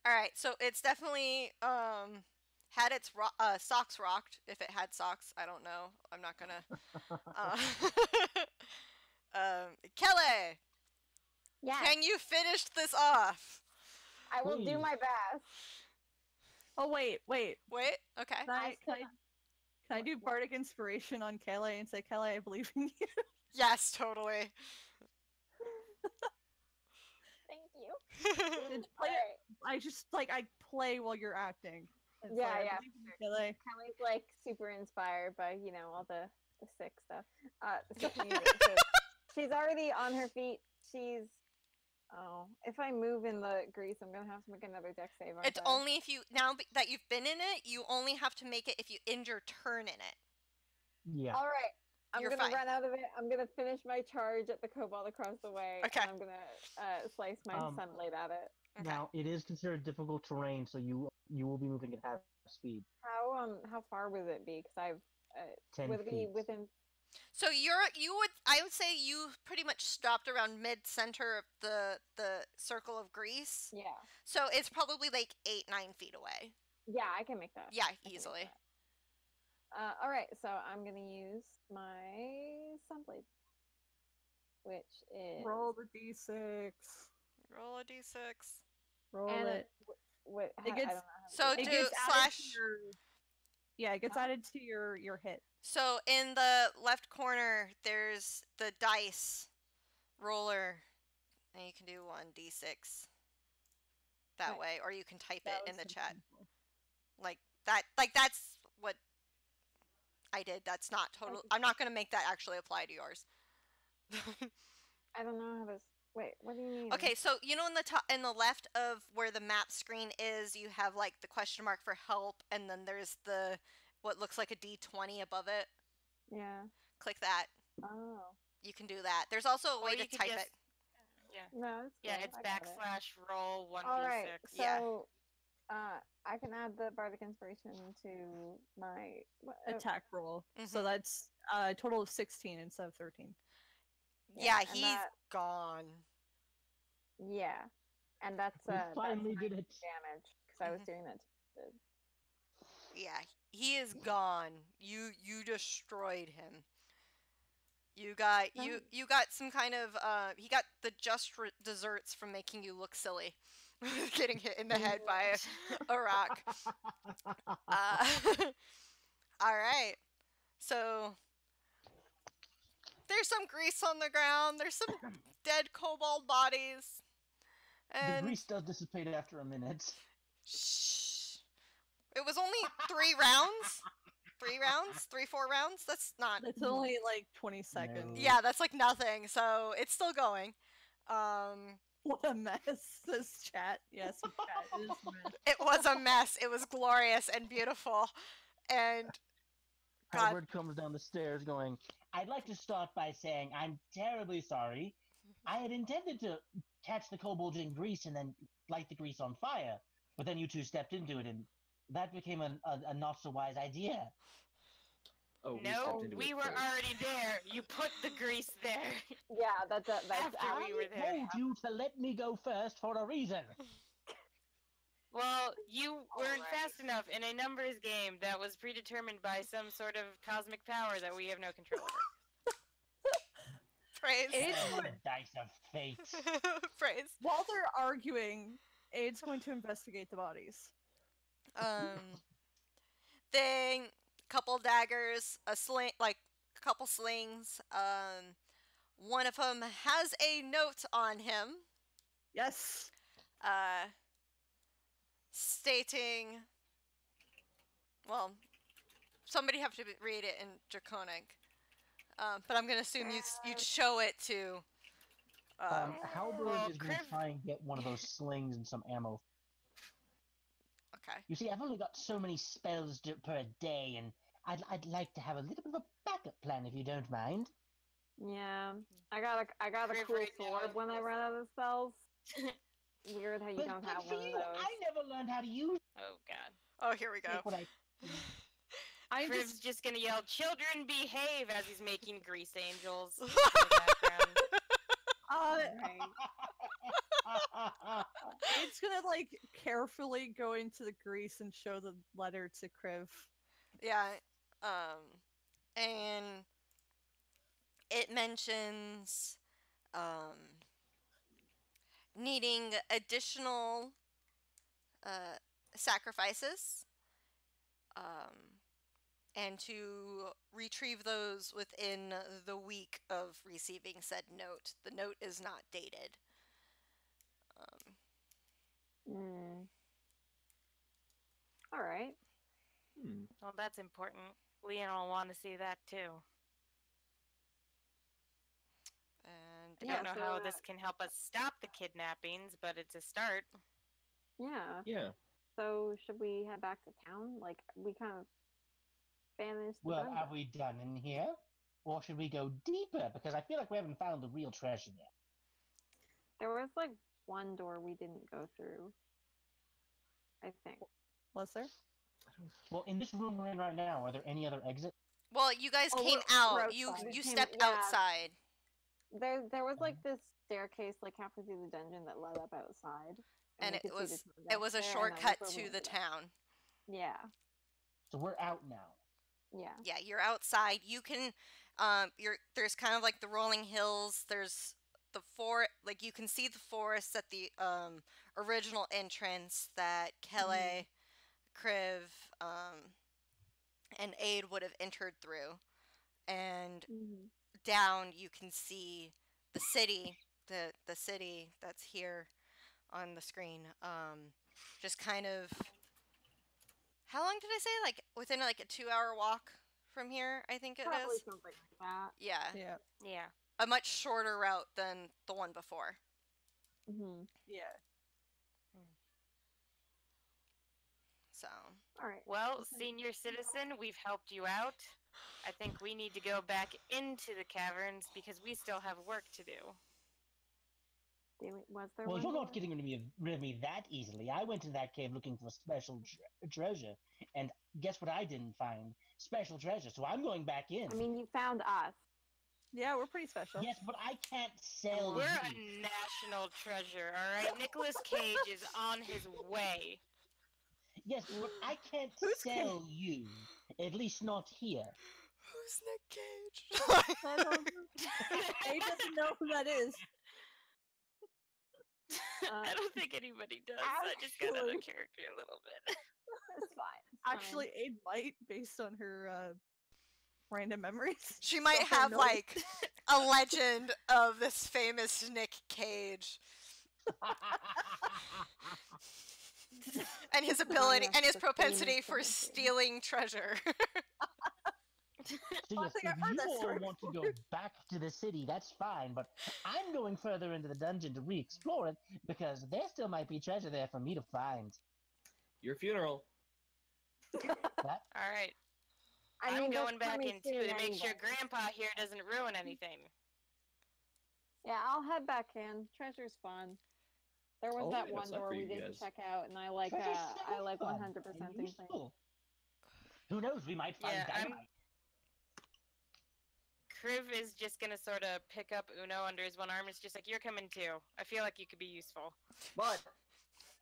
Alright, so it's definitely had its socks rocked, if it had socks. I don't know. I'm not gonna Kelly! Yeah, Can you finish this off? I will do Please. my best. Oh wait. Wait, okay. Can I do Bardic Inspiration on Kelly and say, Kelly, I believe in you? Yes, totally. Thank you. And play Alright. I play while you're acting. And Yeah, say, I yeah, believe in you, Kelly. Kelly's like super inspired by all the sick stuff. So she's already on her feet. If I move in the grease, I'm gonna have to make another dex save. aren't It's I? only if you that you've been in it, you only have to make it if you end your turn in it. Yeah. All right. I'm You're gonna fine. run out of it. I'm gonna finish my charge at the kobold across the way. Okay. And I'm gonna slice my sunblade at it. Okay. Now it is considered difficult terrain, so you will be moving at half speed. How far would it be? Because I've 10 would it be feet. within? So I would say you pretty much stopped around mid-center of the circle of grease. Yeah. So it's probably like 8-9 feet away. Yeah, I can make that. Yeah, I can make easily. that. All right, so I'm gonna use my sunblade, which is Roll the d6. Roll a d6. Roll and it. what It I gets- don't know how to So do It do that. gets added to slash. Yeah, it gets added to your hit. So in the left corner, there's the dice roller, and you can do 1d6 that Right. way, or you can type That it in was the chat. simple. Like that. Like that's what I did. That's not total. I'm not gonna make that actually apply to yours. I don't know how to. Wait, what do you mean? Okay, so you know in the top, in the left of where the map screen is, you have like the question mark for help, and then there's the what looks like a D20 above it. Yeah. Click that. Oh. You can do that. There's also a Or way you to could type just- it. No, it's Yeah, good. it's I got it. /roll 1d6. All right, Yeah. so I can add the bardic inspiration to my Attack roll. So Mhm. that's a total of 16 instead of 13. Yeah, and he's that- gone. Yeah, and that's We finally that's did it. damage because I was Mhm. doing that. Yeah, he is gone. You destroyed him. You got you got some kind of he got the desserts from making you look silly, getting hit in the head by a rock. All right, so there's some grease on the ground. There's some dead kobold bodies, The and grease does dissipate after a minute. shh, it was only 3 rounds. 3 rounds, 4 rounds. That's not. It's only like 20 seconds. Yeah, that's like nothing. So it's still going. What a mess, says chat. Yes, chat is a mess. It was a mess. It was glorious and beautiful, and God. Howard comes down the stairs going, I'd like to start by saying I'm terribly sorry. I had intended to catch the kobolds in grease and then light the grease on fire, but then you two stepped into it, and that became a not so wise idea. Oh, we No, stepped into we it were first. already there. You put the grease there. Yeah, that's After out. we were I there. told you to let me go first for a reason. Well, you weren't Alright. fast enough in a numbers game that was predetermined by some sort of cosmic power that we have no control over. Praise. Oh, dice of fate. Praise. While they're arguing, Aid's going to investigate the bodies. Thing, couple daggers, a sling, like a couple slings. One of them has a note on him, Yes. stating, well, somebody have to read it in Draconic. But I'm gonna assume you'd show it to. Halberd Well, is going to Criv- try and get one of those slings and some ammo. Okay. You see, I've only got so many spells per day, and I'd like to have a little bit of a backup plan, if you don't mind. Yeah, I got a Criv cool right sword now. when I run out of spells. Weird how you But don't good have for one of you! those. I never learned how to use Oh god. Oh, here we go. it. What I I'm Criv's just gonna yell, "Children, behave!" as he's making grease angels in just. the background. Right. It's gonna like carefully go into the grease and show the letter to Kriv. Yeah. And it mentions needing additional sacrifices, and to retrieve those within the week of receiving said note. The note is not dated. Mm. All right. Well, that's important. Leon will want to see that too. And I Yeah, don't know so how that- this can help us stop the kidnappings, but it's a start. Yeah. Yeah. So should we head back to town? Like we kind of vanished. the Well, dungeon. are we done in here? Or should we go deeper? Because I feel like we haven't found the real treasure yet. There was like one door we didn't go through. I think. Was there? Well, in this room we're in right now, are there any other exits? well, you guys Oh, came we're out. You outside. We you came- stepped yeah. outside. There was like this staircase like halfway through the dungeon that led up outside. And we it could see was the town it back was a there, and that shortcut was where we to the ended up. town. Yeah. So we're out now. Yeah. Yeah, you're outside. You can there's kind of like the rolling hills. There's the like you can see the forest at the original entrance that Kelle, Kriv, and Aid would have entered through. And Mhm. down you can see the city, the city that's here on the screen. Just kind of, how long did I say? Like within like a 2-hour walk from here, I think it Probably is. something like that. Yeah, Yeah. Yeah. a much shorter route than the one before. Mm-hmm. Yeah. So All right. Well, senior citizen, we've helped you out. I think we need to go back into the caverns because we still have work to do. Was there Well, one you're door? not getting rid of me that easily. I went in that cave looking for special treasure, and guess what I didn't find? Special treasure, so I'm going back in. I mean, you found us. Yeah, we're pretty special. Yes, but I can't sell We're you. a national treasure, alright? Nicolas Cage is on his way. Yes, but I can't Who's sell you. At least not here. who's Nick Cage? I don't know. Aid doesn't know who that is. I don't think anybody does. I just got out of actually- character a little bit. It's fine. It's fine. Actually, Aid might, based on her random memories. She might So have no. like a legend of this famous Nick Cage and his ability yes, and his the propensity famous for Nick Cage. stealing treasure. So I yes, think if I've heard you that all story want to go before. back to the city, that's fine, but I'm going further into the dungeon to re-explore it, because there still might be treasure there for me to find. Your funeral. Alright, I I'm mean, that's going back coming in too soon to make sure anyway. Grandpa here doesn't ruin anything. Yeah, I'll head back in. Treasure's fun. There was I'll that wait one outside door for we you didn't guys. check out, and I like Treasure's so 100% fun things. and useful. Who knows? We might find Yeah, I'm- dynamite. Kriv is just gonna sort of pick up Uno under his one arm. It's just like, you're coming too. I feel like you could be useful. But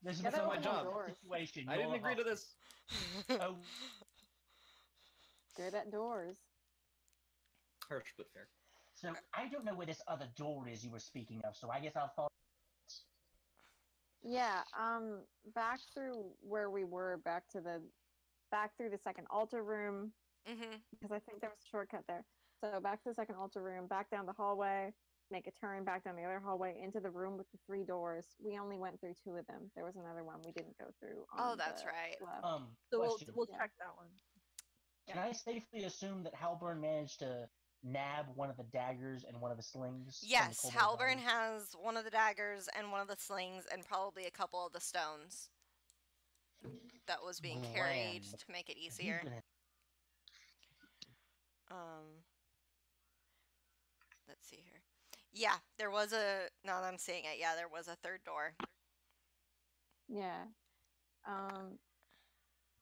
this is Gotta not my open the job. doors. situation. I didn't agree to this. Oh, Good at doors. Harsh but fair. so I don't know where this other door is you were speaking of, so I guess I'll follow. Yeah, back through where we were, back through the second altar room, Mm-hmm. because I think there was a shortcut there. So back to the second altar room, back down the hallway, make a turn back down the other hallway into the room with the 3 doors. We only went through 2 of them. There was another one we didn't go through. Oh, On that's the right. left. So Question. we'll Yeah. check that one. Can I safely assume that Halburn managed to nab one of the daggers and one of the slings? from the Yes, kobold's Halburn body? has one of the daggers and one of the slings and probably a couple of the stones that was being carried Grand. to make it He's easier. gonna- Let's see here. Yeah, there was a. Now that I'm seeing it, yeah, there was a third door. Yeah.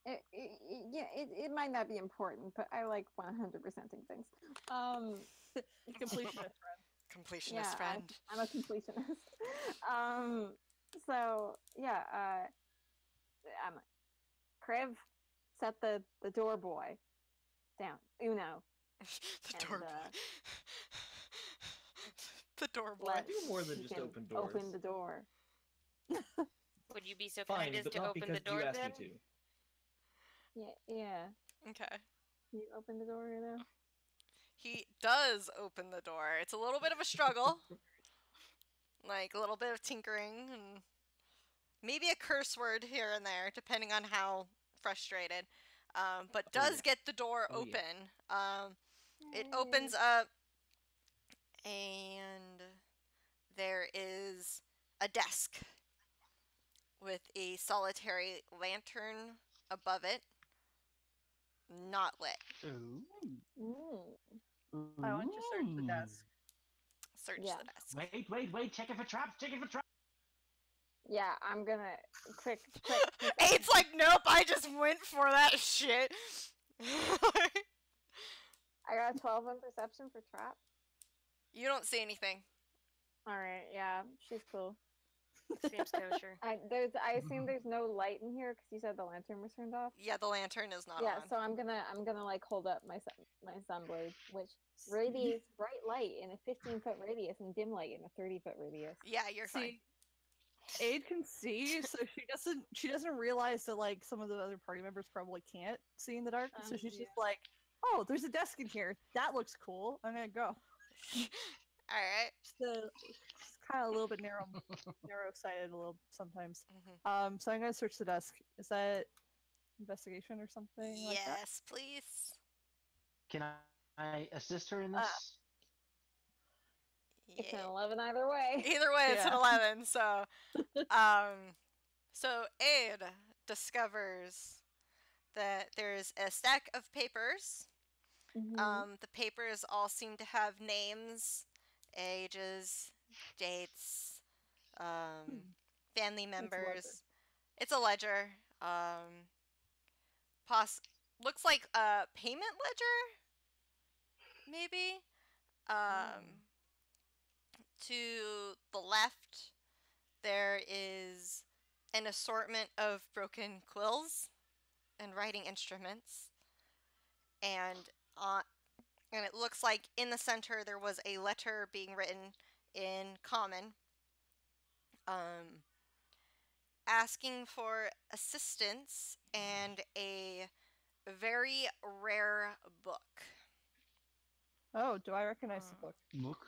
It might not be important, but I like 100%ing things. Completionist friend. Completionist Yeah, friend. I'm a completionist. So yeah, Kriv, set the door boy down. Uno. the and, door boy. The door boy. let- do more than he just can open doors. Open the door. Would you be so Fine, kind as but to not open because the door you asked then? me to. Yeah. Okay. Can you open the door, Uno? He does open the door. It's a little bit of a struggle. Like a little bit of tinkering and maybe a curse word here and there, depending on how frustrated. But does yeah. get the door Oh, yeah. open. It opens up, and there is a desk with a solitary lantern above it, not lit. Ooh. Mm. I want you to search the desk. Search Yeah. the desk. Wait, check it for traps, Yeah, I'm gonna quick. It's like, nope, I just went for that shit. I got a 12 on perception for trap. You don't see anything. All right, yeah, she's cool. Seems kosher. I assume there's no light in here because you said the lantern was turned off. Yeah, the lantern is not Yeah, on. so I'm gonna like hold up my sunblade, which radiates bright light in a 15-foot radius and dim light in a 30-foot radius. Yeah, you're fine. See, Aid can see, so she doesn't realize that like some of the other party members probably can't see in the dark. So she's just like, "Oh, there's a desk in here. That looks cool. I'm gonna go." All right. So it's kind of a little bit narrow-sighted a little sometimes. Mhm. So I'm gonna search the desk. Is that investigation or something like that? Yes, please. Can I assist her in this? It's an Yeah. 11 either way. Either way, it's an Yeah. 11. So Aid discovers that there's a stack of papers. Mhm. The papers all seem to have names, ages, dates, family members. It's a ledger. Looks like a payment ledger, maybe. To the left, there is an assortment of broken quills and writing instruments, and it looks like in the center there was a letter being written in common, asking for assistance and a very rare book. Oh, do I recognize the book? Look.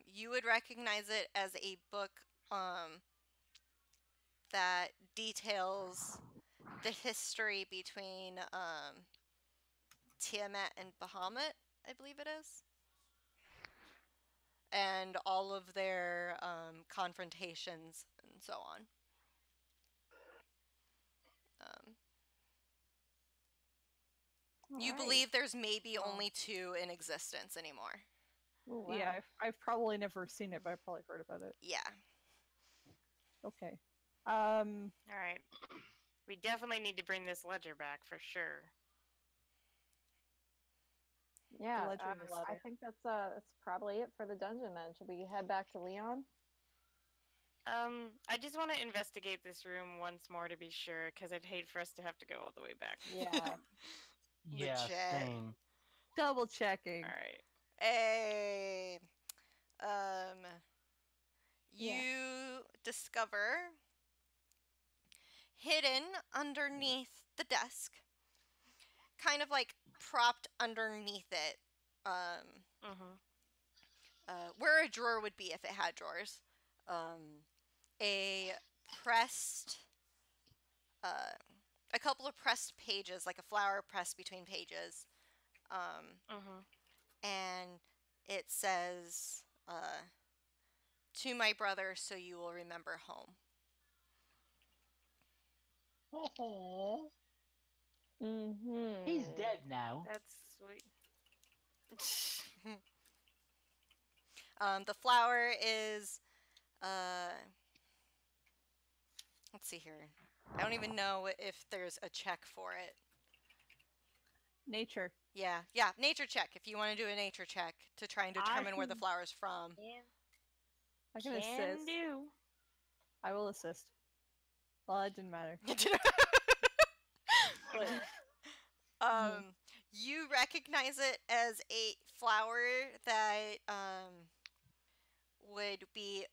You would recognize it as a book that details the history between Tiamat and Bahamut, I believe it is, and all of their confrontations and so on. You believe there's maybe only 2 in existence anymore. Ooh, wow. Yeah, I've probably never seen it, but I've probably heard about it. Yeah. Okay. All right. We definitely need to bring this ledger back for sure. Yeah, Legend of the I Ladder. think that's probably it for the dungeon then. Should we head back to Leon? I just want to investigate this room once more to be sure, because I'd hate for us to have to go all the way back. Yeah. Yeah, Legit. same. Double checking. All right. Hey, um, Yeah. you discover hidden underneath the desk, kind of like propped underneath it, Mhm. where a drawer would be if it had drawers, a pressed, uh, a couple of pressed pages, like a flower pressed between pages, Mhm. and it says, "To my brother, so you will remember home." Oh, Mm-hmm. he's dead now. That's sweet. The flower is, uh, let's see here. I don't even know if there's a check for it. Nature. Yeah, nature check. If you want to do a nature check to try and determine where the flower's from. I can Can assist. do. I will assist. Well, it didn't matter. But You recognize it as a flower that would be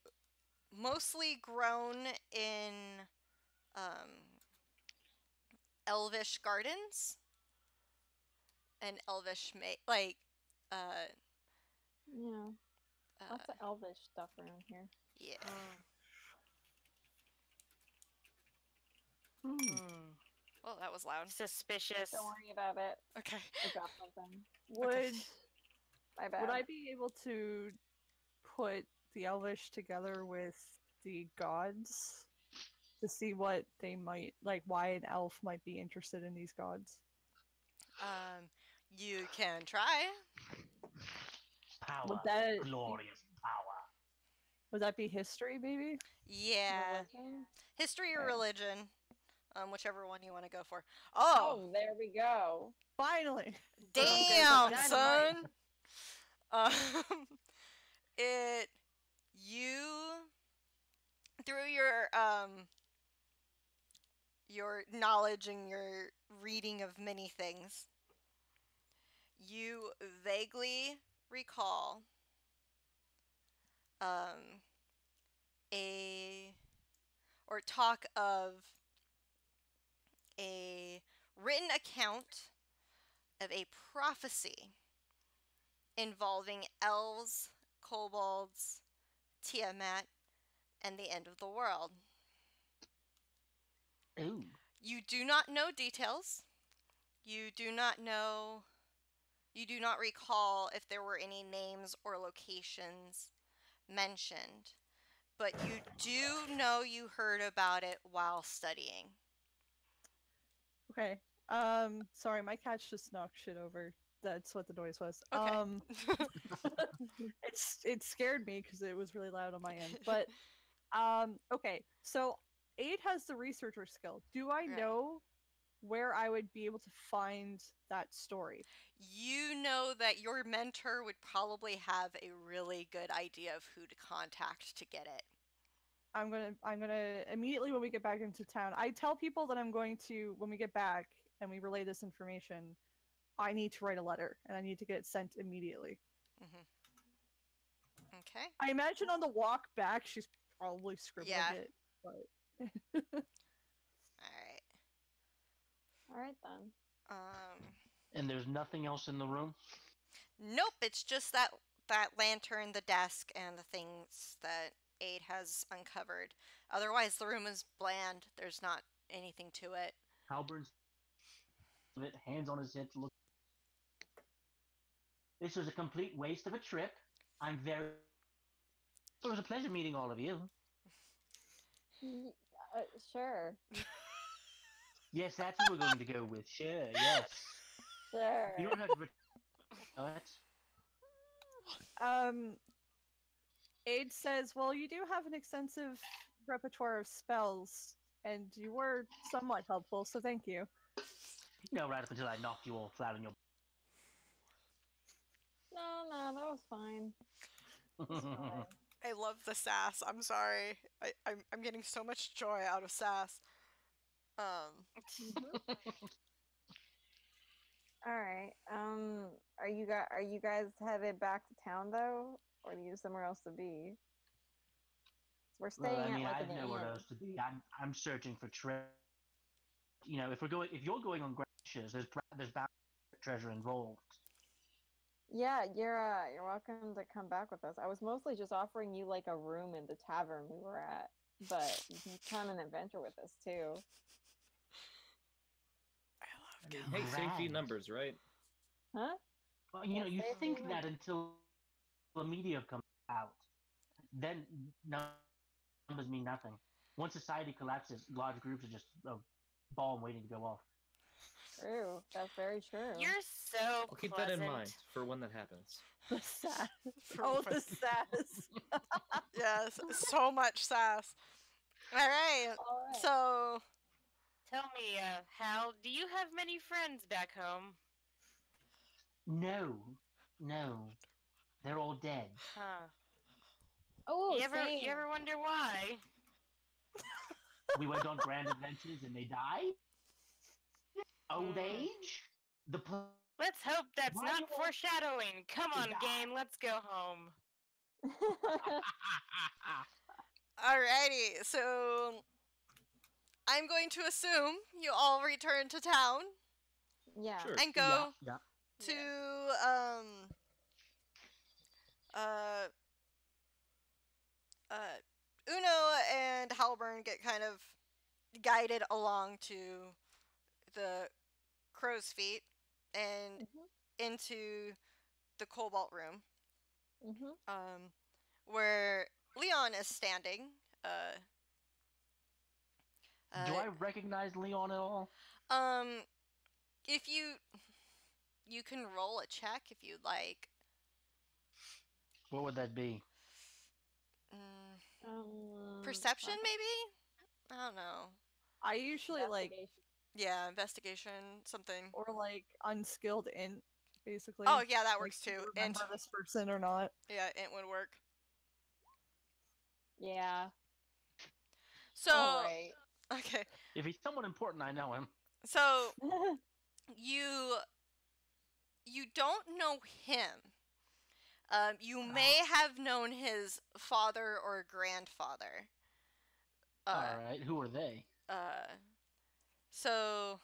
mostly grown in elvish gardens and elvish like uh Yeah. Lots uh of elvish stuff around here. yeah. Well, that was loud. Suspicious. Don't worry about it. Okay. I dropped something. would My bad. would I be able to put the Elvish together with the gods to see what they might like? Why an elf might be interested in these gods? You can try. Power. Would that Glorious power. would that be history, maybe? Yeah. Religion? History or Okay. religion, whichever one you want to go for. Oh, Oh, there we go. Finally. damn, Dynamite. son. Um, it you through your knowledge and your reading of many things, you vaguely recall um a or talk of a written account of a prophecy involving elves, kobolds, Tiamat, and the end of the world. Ooh. You do not know details. You do not know. You do not recall if there were any names or locations mentioned, but you do know you heard about it while studying. Okay. Sorry, my cat's just knocked shit over. That's what the noise was. Okay. It scared me because it was really loud on my end. But okay. So Aid has the researcher skill. Do I Right. know where I would be able to find that story? You know that your mentor would probably have a really good idea of who to contact to get it. I'm gonna immediately when we get back into town. I tell people that I'm going to when we get back and we relay this information. I need to write a letter and I need to get it sent immediately. Okay. I imagine on the walk back she's probably scribbling Yeah. it, but All right. All right then. And there's nothing else in the room? Nope. It's just that lantern, the desk, and the things that Aid has uncovered. Otherwise, the room is bland. There's not anything to it. Halbern's hands on his hips. Look. This was a complete waste of a trip. I'm very. It was a pleasure meeting all of you. Sure. Yes, that's what we're going to go with. Sure, yes. Sure. You don't have to. Aid says, "Well, you do have an extensive repertoire of spells, and you were somewhat helpful, so thank you." No, right up until I knocked you all flat on your. No, that was fine. It's fine. I love the sass. I'm sorry. I'm getting so much joy out of sass. All right. Are you guys headed back to town though, or do you have somewhere else to be? We're Well, I staying at mean, like I an have nowhere inn. else to be. I'm searching for treasure. You know, if you're going on gracious, there's bound to be treasure involved. Yeah, you're welcome to come back with us. I was mostly just offering you like a room in the tavern we were at, but you can come and adventure with us too. I mean, hey, same feed numbers, right? Huh? Well, you know, you Say think few that until the media comes out, then numbers mean nothing. Once society collapses, large groups are just a bomb waiting to go off. True. That's very true. You're so I'll keep pleasant. that in mind for when that happens. The sass. For Oh, what? the sass. Yes, so much sass. All right. All right. So, Tell me, Hal, do you have many friends back home? No, they're all dead. Huh. Oh, You same. ever wonder why? We went on grand adventures and they died. Old age. The Let's hope that's Why not you all- foreshadowing. Come on, Die. game, let's go home. alrighty. So, I'm going to assume you all return to town Yeah. Sure. and go Yeah. to uh Uno and Halburn get kind of guided along to the crow's feet and Mhm. into the cobalt room, Mhm. where Leon is standing. Do I recognize Leon at all? If you can roll a check if you'd like. What would that be? Perception, maybe? I don't know. I usually like, Investigation. Yeah, investigation, something. or like unskilled int, basically. Oh, yeah, that Like, works do you too. remember Int. this person or not? Yeah, int would work. Yeah. So, All right. okay. If he's someone important, I know him. So, you don't know him. You may have known his father or grandfather. All right, who are they? So,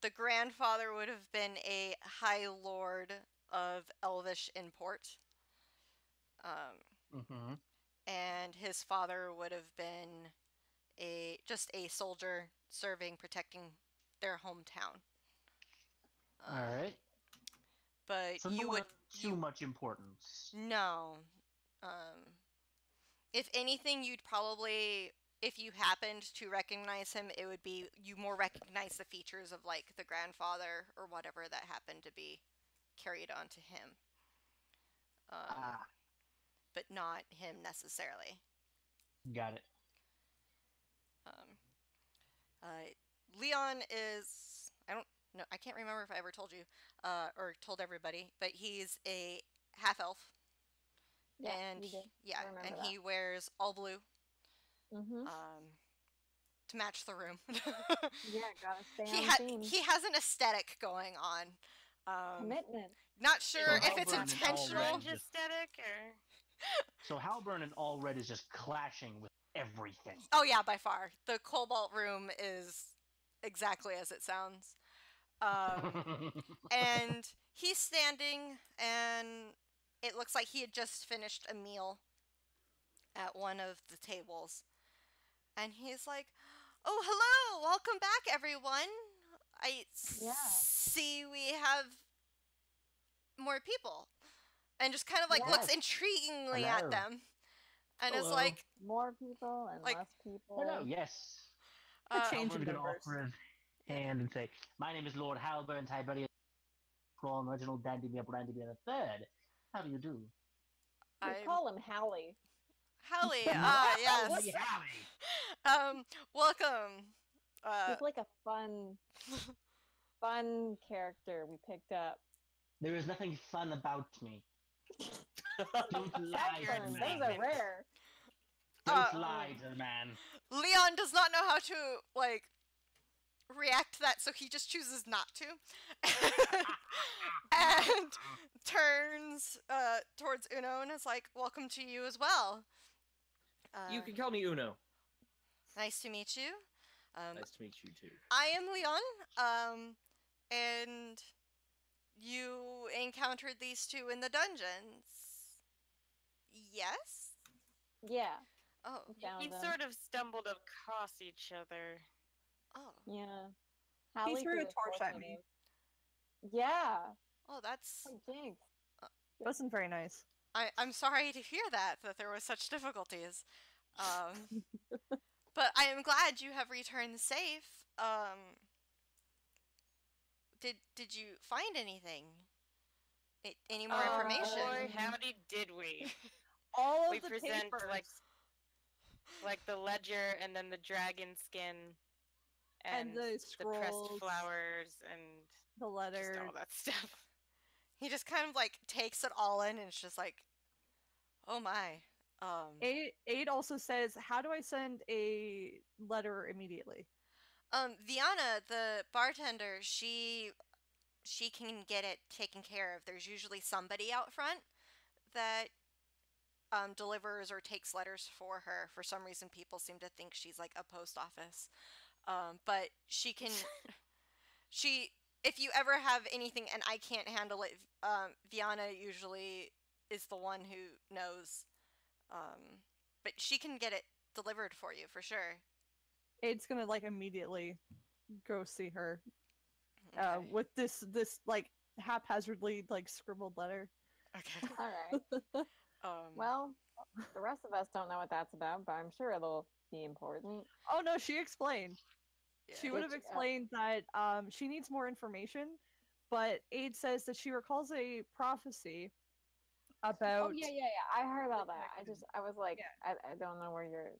the grandfather would have been a high lord of elvish import. And his father would have been just a soldier serving, protecting their hometown. All right. But So you no would too much importance. No. If anything, you'd probably, if you happened to recognize him, it would be you more recognize the features of like the grandfather or whatever that happened to be carried on to him. But not him necessarily. Got it. Leon is, I don't know, I can't remember if I ever told you or told everybody, but he's a half elf. Yeah, and you did. yeah, I remember and that. he wears all blue Mhm. to match the room. Yeah, gotta stay on theme. He has an aesthetic going on. Commitment. Not sure So if it's Halburn and intentional. Allred Fringe aesthetic, or So Halburn and Allred is just clashing with everything. Oh yeah, by far. The cobalt room is exactly as it sounds. And he's standing, and it looks like he had just finished a meal at one of the tables. And he's like, "Oh, hello! Welcome back, everyone. I see we have more people." And just kind of like looks intriguingly at them. And is like, more people and like, less people. Hello, yes. Changing Halburn's gonna numbers. offer his hand and say, "My name is Lord Halburn Tiberius Crawl Reginald Dandymere Brandymer the Third. How do you do?" We call him Hallie. Hallie, yes. Hallie. Welcome. He's like a fun character we picked up. There is nothing fun about me. Don't lie, Accurate Those man. are rare. Don't lie, man. Leon does not know how to like react to that, so he just chooses not to, and turns towards Uno and is like, "Welcome to you as well. You can call me Uno. Nice to meet you. Nice to meet you too. I am Leon. And you encountered these two in the dungeons. Yes? Yeah. Oh. Found We them. sort of stumbled across each other. Oh. Yeah. He Hallie threw a was torch at me. fortunate. Yeah. Oh, that's. Oh, jinx. It wasn't very nice. I'm sorry to hear that there was such difficulties. But I am glad you have returned safe. Did you find anything? Any more information? Boy, howdy did we. All We of the present, papers like the ledger and then the dragon skin and the pressed scrolls, flowers and the just letter. all that stuff. He just kind of like takes it all in and it's just like, oh my. Aid also says, "How do I send a letter immediately?" Viana, the bartender, she can get it taken care of. There's usually somebody out front that delivers or takes letters for her. For some reason, people seem to think she's like a post office. But she can. If you ever have anything and I can't handle it, Viana usually is the one who knows. But she can get it delivered for you for sure. Aid's gonna like immediately go see her Okay. with this like haphazardly like scribbled letter. Okay. All right. Well, the rest of us don't know what that's about, but I'm sure it'll be important. Oh no, she explained. yeah. She would have Which, explained that she needs more information, but Aid says that she recalls a prophecy about. Oh yeah. I heard about that. I was like, Yeah. I don't know where you're.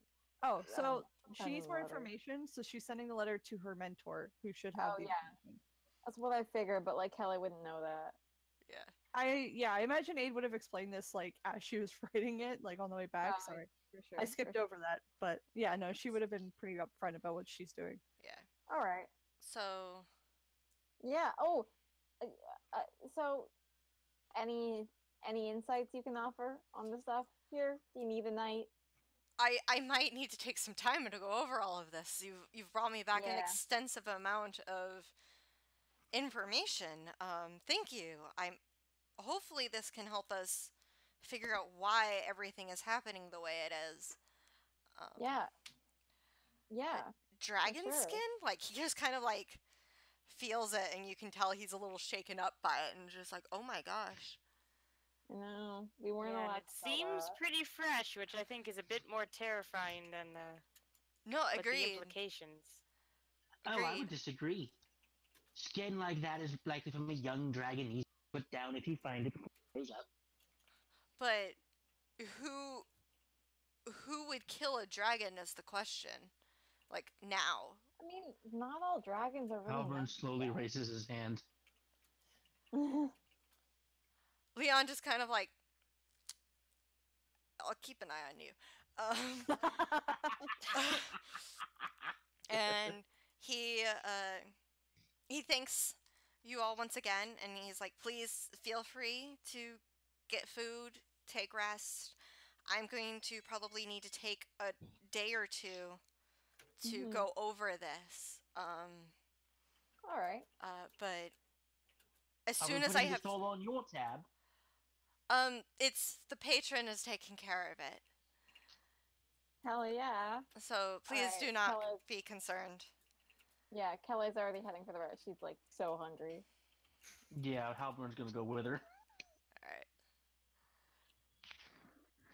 Oh, so she kind needs of more letter. information, so she's sending the letter to her mentor, who should have Oh, the yeah. information. That's what I figured, but like Kelly wouldn't know that. Yeah. I imagine Aid would have explained this like as she was writing it, like on the way back. Oh, Sorry, For sure. I skipped over that, but yeah, no, she would have been pretty upfront about what she's doing. Yeah. All right. So Yeah. Oh. So, any insights you can offer on the stuff here? Do you need a night? I might need to take some time to go over all of this. You've brought me back an Yeah. extensive amount of information. Thank you. Hopefully this can help us figure out why everything is happening the way it is. Yeah. Yeah. Dragon sure. skin? Like he just kind of like feels it and you can tell he's a little shaken up by it and just like, "Oh my gosh." No, we weren't Yeah, and allowed it to sell seems that. pretty fresh, which I think is a bit more terrifying than No, what the agreed. implications. Oh, I Agreed. would disagree. Skin like that is likely from a young dragon. Easy to put down if you find it before it grows up. But who would kill a dragon is the question. Like now. I mean, not all dragons are really Halvern nice. slowly raises his hand. Leon just kind of like, I'll keep an eye on you. And he thanks you all once again, and he's like, please feel free to get food, take rest. I'm going to probably need to take a day or two to go over this. All right. But as Are we soon as I putting have, this all on your tab? it's the patron is taking care of it. Hell yeah. So please Alright, do not Kelly. be concerned. Yeah, Kelly's already heading for the rest. She's like so hungry. Yeah, Halvern's gonna go with her.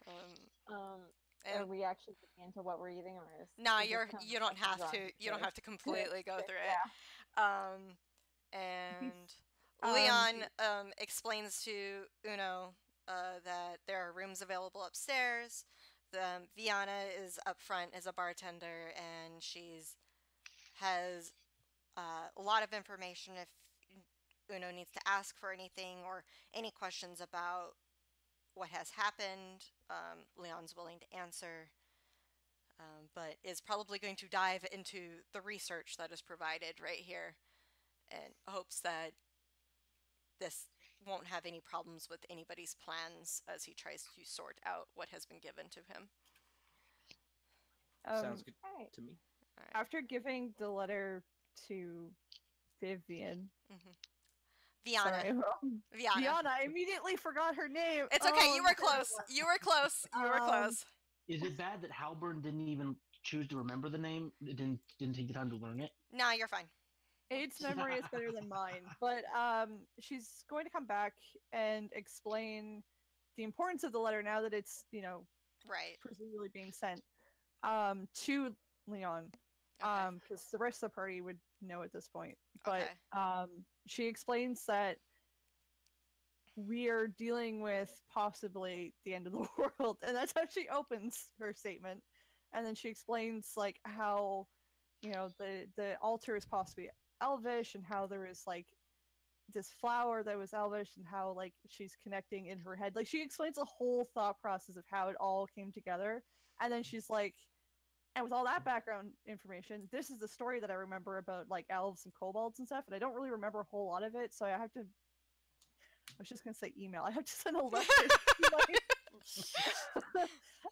All right. Are And we actually getting into what we're eating, or is nah, is this kind of you don't like have run to. You don't through? have to completely go through it. Yeah. And Um, Leon explains to Uno that there are rooms available upstairs. Viana is up front as a bartender, and has a lot of information if Uno needs to ask for anything or any questions about what has happened, Leon's willing to answer, but is probably going to dive into the research that is provided right here and hopes that this won't have any problems with anybody's plans as he tries to sort out what has been given to him. Sounds good Alright. to me. All right. After giving the letter to Vivian, Viana. sorry, Viana. Viana, I immediately forgot her name. It's okay. Oh, You were no. close. You were close. You were close. Is it bad that Halburn didn't even choose to remember the name? It didn't take the time to learn it? Nah, you're fine. Aid's memory is better than mine, but she's going to come back and explain the importance of the letter now that it's, Right. presumably being sent to Leon, Okay. because the rest of the party would know at this point. But Okay. she explains that we are dealing with possibly the end of the world, and that's how she opens her statement. And then she explains like how the altar is possibly elvish, and how there is like this flower that was elvish, and how like she's connecting in her head. Like she explains the whole thought process of how it all came together, and then she's like, and with all that background information, this is the story that I remember about like elves and kobolds and stuff, and I don't really remember a whole lot of it, so I was just gonna say email. I have to send a letter.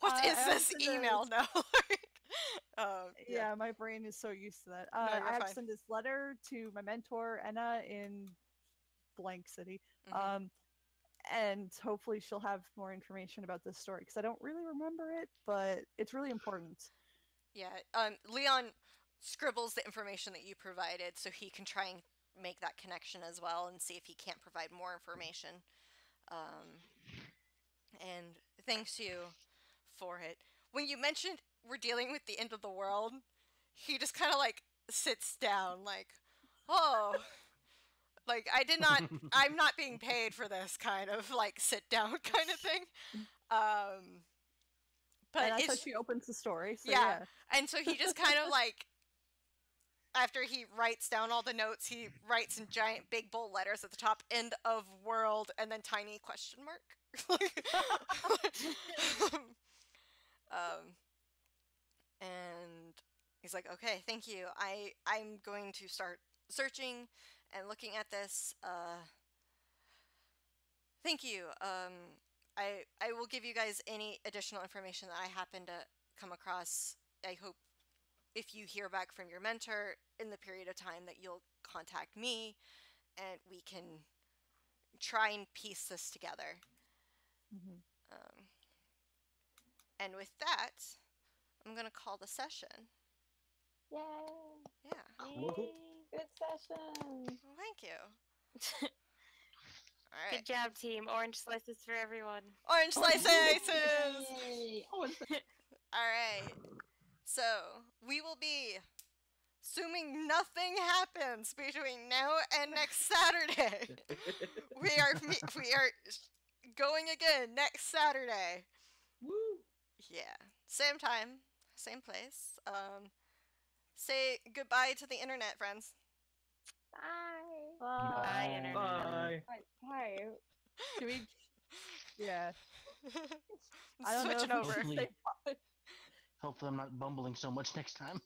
What is this email now? Yeah, my brain is so used to that. No, you're I have fine. to send this letter to my mentor, Anna, in blank city. Mhm. And hopefully she'll have more information about this story, because I don't really remember it, but it's really important. Yeah. Leon scribbles the information that you provided so he can try and make that connection as well and see if he can't provide more information. And thanks you for it. When you mentioned we're dealing with the end of the world, he just kind of like sits down, like, oh, like I'm not being paid for this kind of like sit down kind of thing. But And that's how it's she opens the story. So yeah. yeah. And so he just kind of like, after he writes down all the notes, he writes in giant big bold letters at the top, end of world, and then tiny question mark. And he's like, okay, thank you. I'm going to start searching and looking at this. Thank you. I will give you guys any additional information that I happen to come across. I hope if you hear back from your mentor in the period of time that you'll contact me and we can try and piece this together. Mhm. And with that, I'm going to call the session. Yay! Yeah. Cool. Good session. Well, thank you. All right. Good job, team. Orange slices for everyone. Orange slices! Yay! Oh, it's All right. So, we will be assuming nothing happens between now and next Saturday. we are going again next Saturday. Woo! Yeah. Same time, same place. Say goodbye to the internet, friends. Bye. Bye, Internet. Bye. Bye. Should we? Yeah. I don't Switching know. over. Hopefully, hopefully I'm not bumbling so much next time.